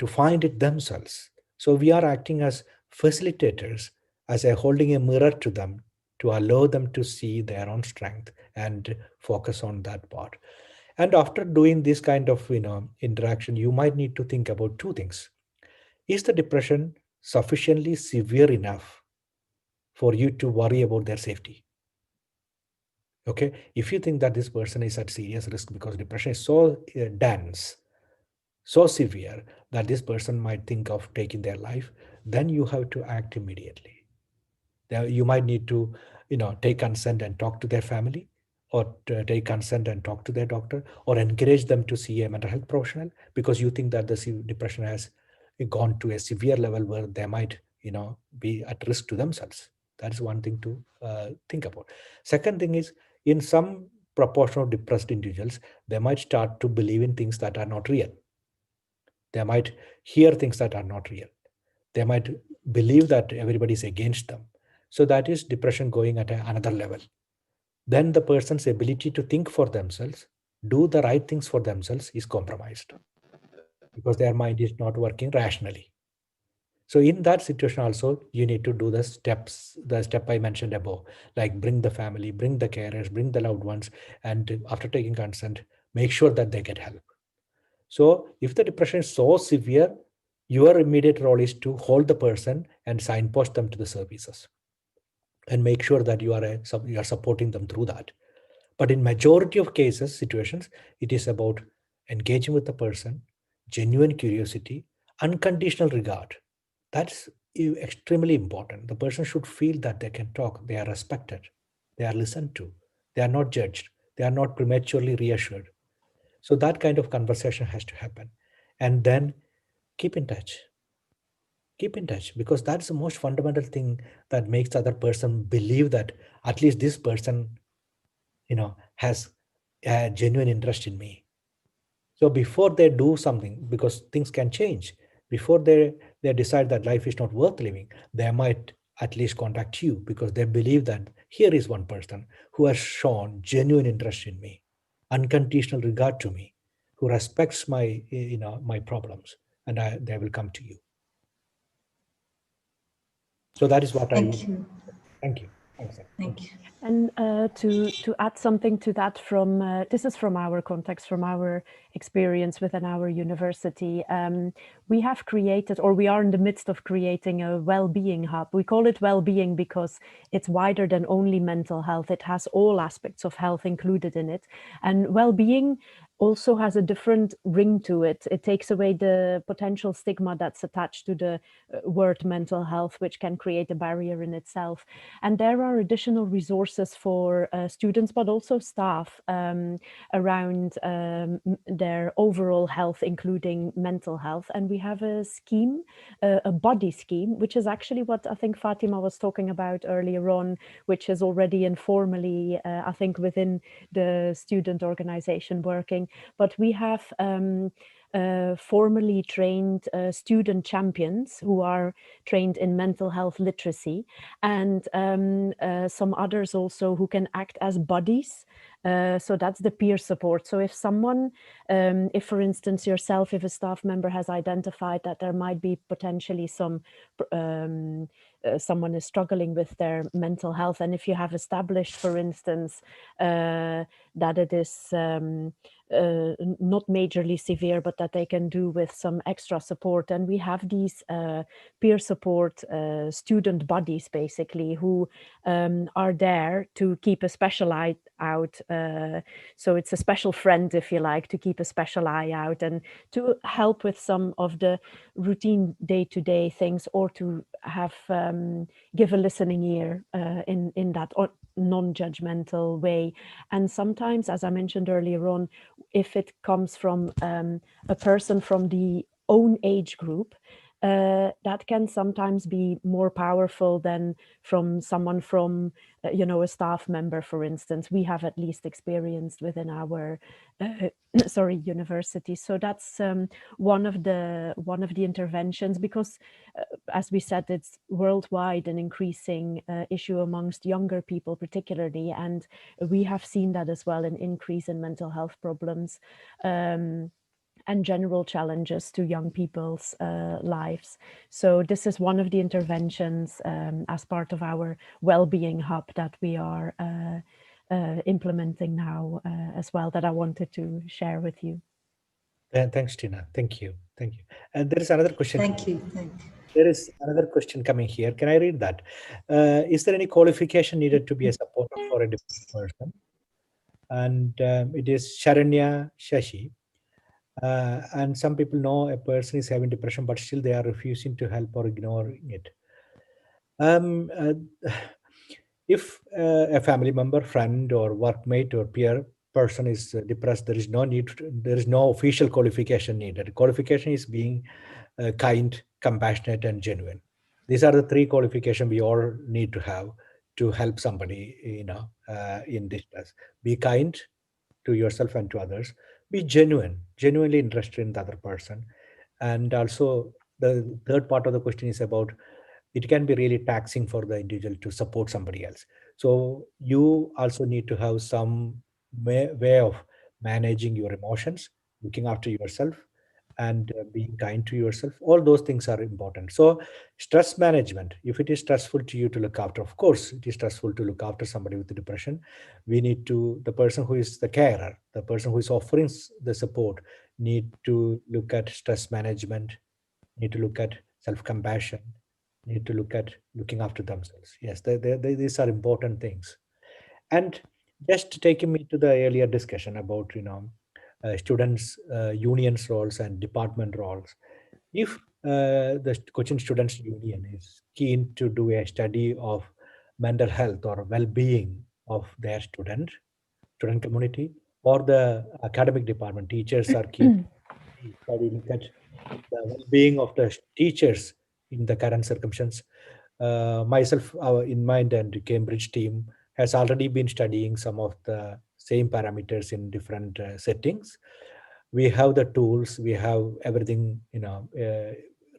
find it themselves. So we are acting as facilitators, as a holding a mirror to them, to allow them to see their own strength and focus on that part. And after doing this kind of interaction, you might need to think about two things. Is the depression sufficiently severe enough for you to worry about their safety? Okay, if you think that this person is at serious risk because depression is so dense, so severe that this person might think of taking their life, then you have to act immediately. You might need to take consent and talk to their family, or take consent and talk to their doctor, or encourage them to see a mental health professional, because you think that the depression has gone to a severe level where they might be at risk to themselves. That is one thing to think about. Second thing is, in some proportion of depressed individuals, they might start to believe in things that are not real. They might hear things that are not real. They might believe that everybody is against them. So that is depression going at another level. then the person's ability to think for themselves, do the right things for themselves is compromised because their mind is not working rationally. So in that situation also, you need to do the step I mentioned above, like bring the family, bring the carers, bring the loved ones, and after taking consent, make sure that they get help. So if the depression is so severe, your immediate role is to hold the person and signpost them to the services and make sure that you are supporting them through that. But in majority of cases, situations, it is about engaging with the person, genuine curiosity, unconditional regard. That's extremely important. The person should feel that they can talk, they are respected, they are listened to, they are not judged, they are not prematurely reassured. So that kind of conversation has to happen. And then keep in touch. Keep in touch, because that's the most fundamental thing that makes the other person believe that at least this person, has a genuine interest in me. So before they do something, because things can change, before they decide that life is not worth living, they might at least contact you because they believe that here is one person who has shown genuine interest in me, unconditional regard to me, who respects my problems, and they will come to you. So that is what I would. Thank you. Thank you. Thanks, sir. Thank you. And to add something to that, from this is from our context, from our experience within our university, we have created, or we are in the midst of creating, a well-being hub. We call it well-being because it's wider than only mental health. It has all aspects of health included in it, and well-being also has a different ring to it. It takes away the potential stigma that's attached to the word mental health, which can create a barrier in itself. And there are additional resources for students, but also staff around their overall health, including mental health. And we have a scheme, a body scheme, which is actually what I think Fatima was talking about earlier on, which is already informally, I think, within the student organization working. But we have formally trained student champions who are trained in mental health literacy, and some others also who can act as buddies. So that's the peer support. So if someone, if for instance yourself, if a staff member has identified that there might be potentially someone is struggling with their mental health, and if you have established, for instance, that it is not majorly severe, but that they can do with some extra support. And we have these peer support student buddies, basically, who are there to keep a special eye out. So it's a special friend, if you like, to keep a special eye out and to help with some of the routine day-to-day things, or to have give a listening ear in that non-judgmental way. And sometimes, as I mentioned earlier on, if it comes from a person from the own age group, that can sometimes be more powerful than from someone from, a staff member, for instance. We have at least experienced within our university. So that's one of the interventions, because as we said, it's worldwide an increasing issue amongst younger people particularly, and we have seen that as well, an increase in mental health problems and general challenges to young people's lives. So this is one of the interventions as part of our well-being hub that we are implementing now as well, that I wanted to share with you. Thanks, Tina. Thank you. Thank you. And there is another question. Thank you. Thank you. There is another question coming here. Can I read that? Is there any qualification needed to be a supporter for a depressed person? And it is Sharanya Shashi. And some people know a person is having depression, but still they are refusing to help or ignoring it. If a family member, friend, or workmate or peer person is depressed, there is no official qualification needed. Qualification is being kind, compassionate, and genuine. These are the three qualifications we all need to have to help somebody, in distress. Be kind to yourself and to others. Be genuinely interested in the other person. And also, the third part of the question is about, it can be really taxing for the individual to support somebody else. So you also need to have some way of managing your emotions, looking after yourself, and being kind to yourself. All those things are important. So stress management, if it is stressful to you to look after, of course it is stressful to look after somebody with depression. We need to, the person who is the carer, the person who is offering the support, need to look at stress management, need to look at self-compassion, need to look at looking after themselves. Yes, these are important things. And just taking me to the earlier discussion about, students unions roles and department roles. If the Cochin Students Union is keen to do a study of mental health or well-being of their student community, or the academic department teachers are keen to study, look at the well-being of the teachers in the current circumstances. Myself, in mind, and Cambridge team has already been studying some of the same parameters in different settings. We have the tools, we have everything,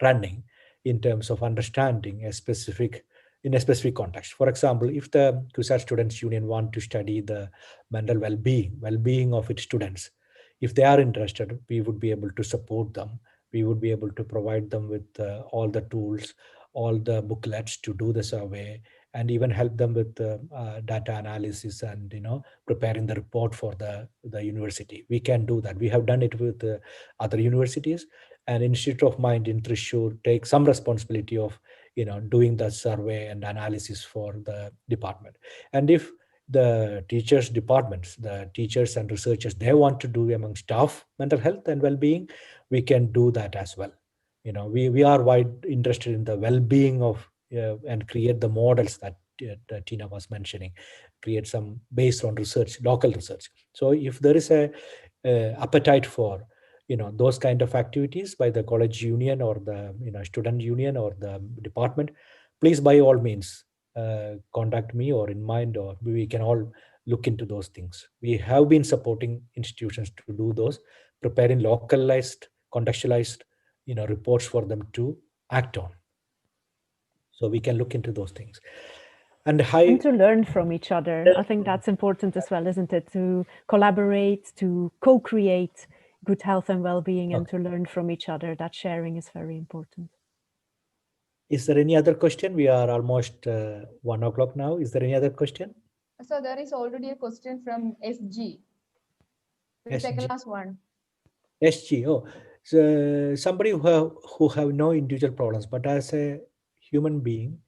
running in terms of understanding a specific, in a specific context. For example, if the CUSAT Students Union want to study the mental well-being of its students, if they are interested, we would be able to support them. We would be able to provide them with all the tools, all the booklets to do the survey, and even help them with data analysis and, preparing the report for the university. We can do that. We have done it with other universities, and Institute of Mind in Thrissur take some responsibility of, doing the survey and analysis for the department. And if the teachers departments, the teachers and researchers, they want to do among staff mental health and well-being, we can do that as well. We are wide interested in the well-being of, and create the models that Tina was mentioning, create some based on research, local research. So if there is a appetite for, those kind of activities by the college union or the, student union or the department, please by all means contact me or in mind, or we can all look into those things. We have been supporting institutions to do those, preparing localized, contextualized, reports for them to act on. So we can look into those things. And And to learn from each other. I think that's important as well, isn't it? To collaborate, to co-create good health and well-being, and to learn from each other. That sharing is very important. Is there any other question? We are almost 1 o'clock now. Is there any other question? So there is already a question from SG. The second last one. SG. Oh, so somebody who have no individual problems, but as a human being,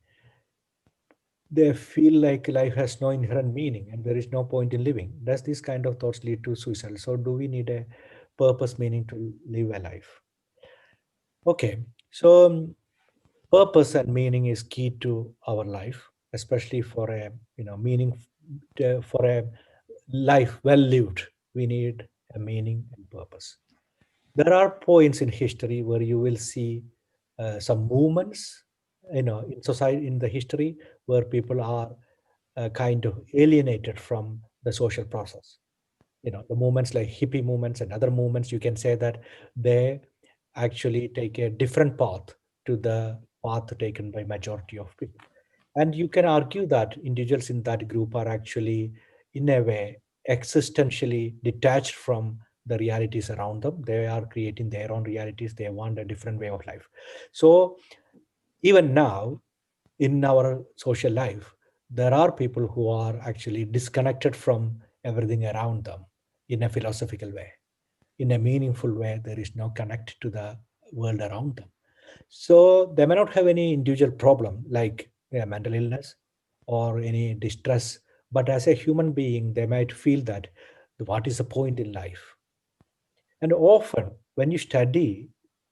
they feel like life has no inherent meaning and there is no point in living. Does these kind of thoughts lead to suicide? So do we need a purpose, meaning to live a life? Okay, so purpose and meaning is key to our life, especially for a, meaning, for a life well lived. We need a meaning and purpose. There are points in history where you will see some movements, in society, in the history, where people are kind of alienated from the social process. The movements like hippie movements and other movements, you can say that they actually take a different path to the path taken by majority of people. And you can argue that individuals in that group are actually, in a way, existentially detached from the realities around them. They are creating their own realities. They want a different way of life. So even now, in our social life, there are people who are actually disconnected from everything around them in a philosophical way, in a meaningful way. There is no connect to the world around them. So they may not have any individual problem like mental illness or any distress, but as a human being, they might feel that what is the point in life? And often, when you study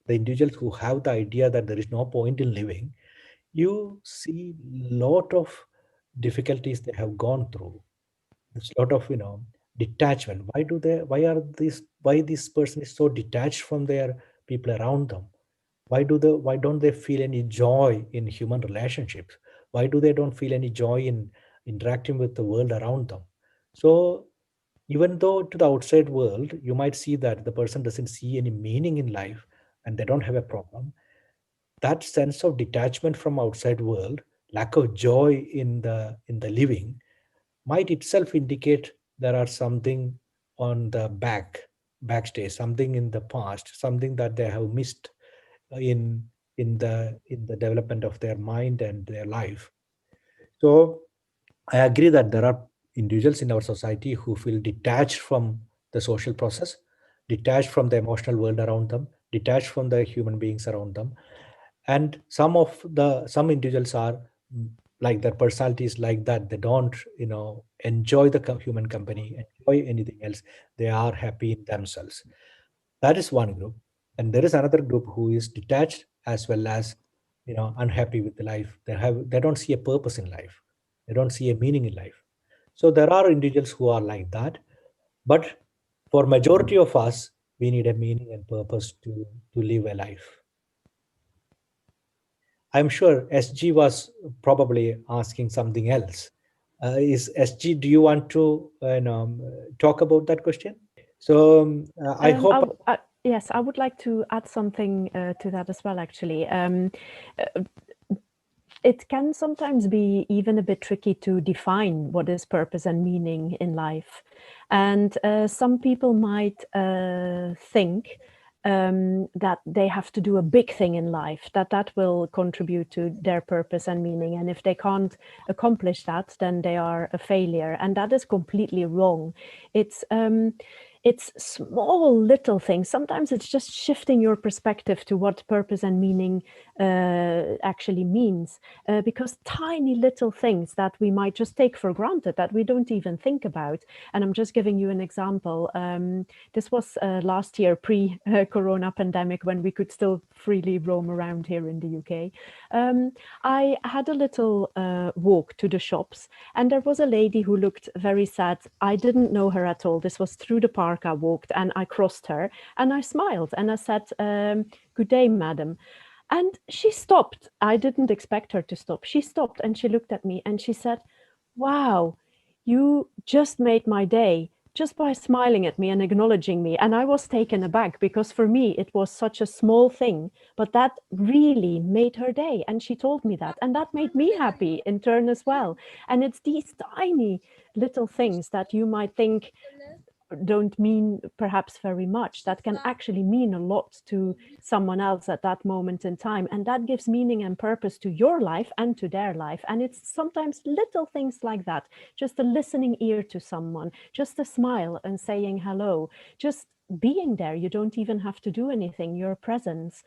the individuals who have the idea that there is no point in living, you see lot of difficulties they have gone through. There's a lot of, detachment. Why this person is so detached from their people around them? Why don't they feel any joy in human relationships? Why do they don't feel any joy in interacting with the world around them? So even though to the outside world you might see that the person doesn't see any meaning in life and they don't have a problem, that sense of detachment from outside world, lack of joy in the living, might itself indicate there are something on the backstage, something in the past, something that they have missed in the development of their mind and their life. So I agree that there are individuals in our society who feel detached from the social process, detached from the emotional world around them, detached from the human beings around them. And some individuals are like their personalities like that. They don't, enjoy the human company, enjoy anything else. They are happy in themselves. That is one group. And there is another group who is detached as well as, unhappy with the life. They don't see a purpose in life. They don't see a meaning in life. So there are individuals who are like that. But for majority of us, we need a meaning and purpose to live a life. I'm sure SG was probably asking something else. Is SG, do you want to talk about that question? So I hope. Yes, I would like to add something to that as well, actually. It can sometimes be even a bit tricky to define what is purpose and meaning in life. And some people might think that they have to do a big thing in life, that will contribute to their purpose and meaning. And if they can't accomplish that, then they are a failure. And that is completely wrong. It's small little things. Sometimes it's just shifting your perspective to what purpose and meaning actually means, because tiny little things that we might just take for granted, that we don't even think about. And I'm just giving you an example. This was last year, pre-corona pandemic, when we could still freely roam around here in the UK. I had a little walk to the shops, and there was a lady who looked very sad. I didn't know her at all. This was through the park I walked, and I crossed her, and I smiled, and I said, "Good day, madam." And she stopped. I didn't expect her to stop. She stopped and she looked at me and she said, "Wow, you just made my day just by smiling at me and acknowledging me." And I was taken aback, because for me, it was such a small thing, but that really made her day. And she told me that, and that made me happy in turn as well. And it's these tiny little things that you might think don't mean perhaps very much, that can actually mean a lot to someone else at that moment in time, and that gives meaning and purpose to your life and to their life. And it's sometimes little things like that, just a listening ear to someone, just a smile and saying hello, just being there. You don't even have to do anything, your presence,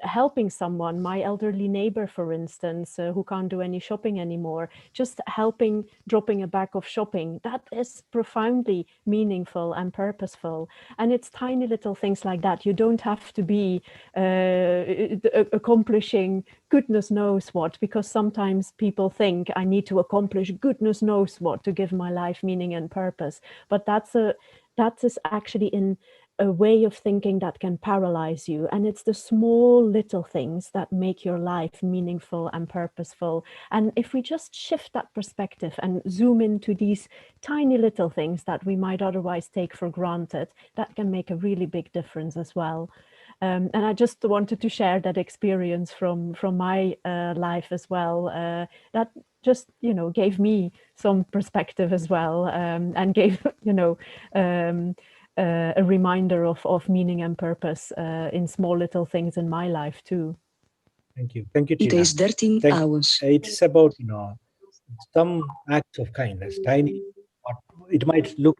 helping someone, my elderly neighbor, for instance, who can't do any shopping anymore, just helping, dropping a bag of shopping, that is profoundly meaningful and purposeful. And it's tiny little things like that. You don't have to be accomplishing goodness knows what, because sometimes people think I need to accomplish goodness knows what to give my life meaning and purpose. But that is actually in a way of thinking that can paralyze you. And it's the small little things that make your life meaningful and purposeful. And if we just shift that perspective and zoom into these tiny little things that we might otherwise take for granted, that can make a really big difference as well. And I just wanted to share that experience from my life as well. That just, gave me some perspective as well, and gave, a reminder of meaning and purpose in small little things in my life too. Thank you, Tina. It is 13 hours. It's about some acts of kindness, tiny. It might look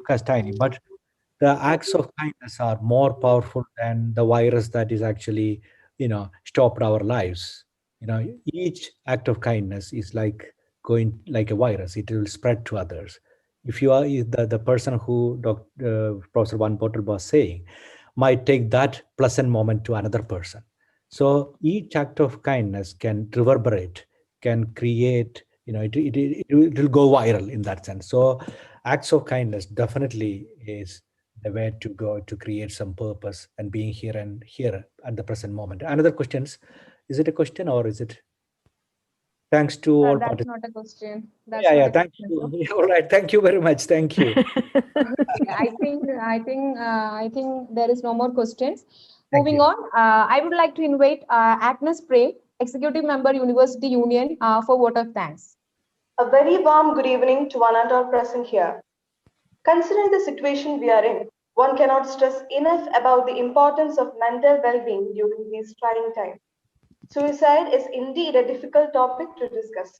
as tiny, but the acts of kindness are more powerful than the virus that is actually stopped our lives. Each act of kindness is like going like a virus. It will spread to others. If you are the person who Professor Van Bortel was saying, might take that pleasant moment to another person. So each act of kindness can reverberate, can create, it will go viral in that sense. So acts of kindness definitely is the way to go to create some purpose and being here and here at the present moment. Another question is it a question or is it? Thanks to all That's participants. not a question. That's Yeah, not a thank question. you. All right, thank you very much. Thank you. I think there is no more questions. Thank Moving you. on, I would like to invite Agnes Prem, Executive Member, University Union, for vote of thanks. A very warm good evening to one and all present here. Considering the situation we are in, one cannot stress enough about the importance of mental well-being during these trying times. Suicide is indeed a difficult topic to discuss.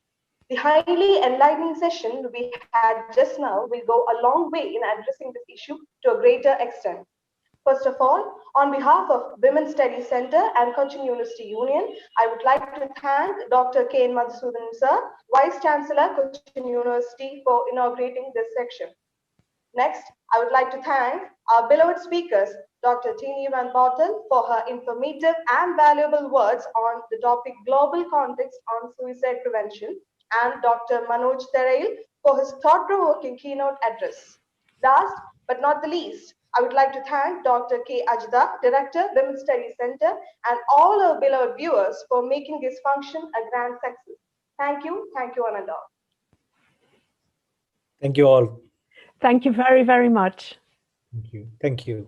The highly enlightening session we had just now will go a long way in addressing this issue to a greater extent. First of all, on behalf of Women's Studies Center and Cochin University Union, I would like to thank Dr. K. Madhusudan sir, Vice Chancellor, Cochin University, for inaugurating this section. Next, I would like to thank our beloved speakers, Dr. Tine Van Bortel, for her informative and valuable words on the topic Global Context on Suicide Prevention, and Dr. Manoj Therayil for his thought-provoking keynote address. Last but not the least, I would like to thank Dr. K. Ajda, Director, Women's Studies Center, and all our beloved viewers for making this function a grand success. Thank you, one and all. Thank you all. Thank you very, very much. Thank you. Thank you.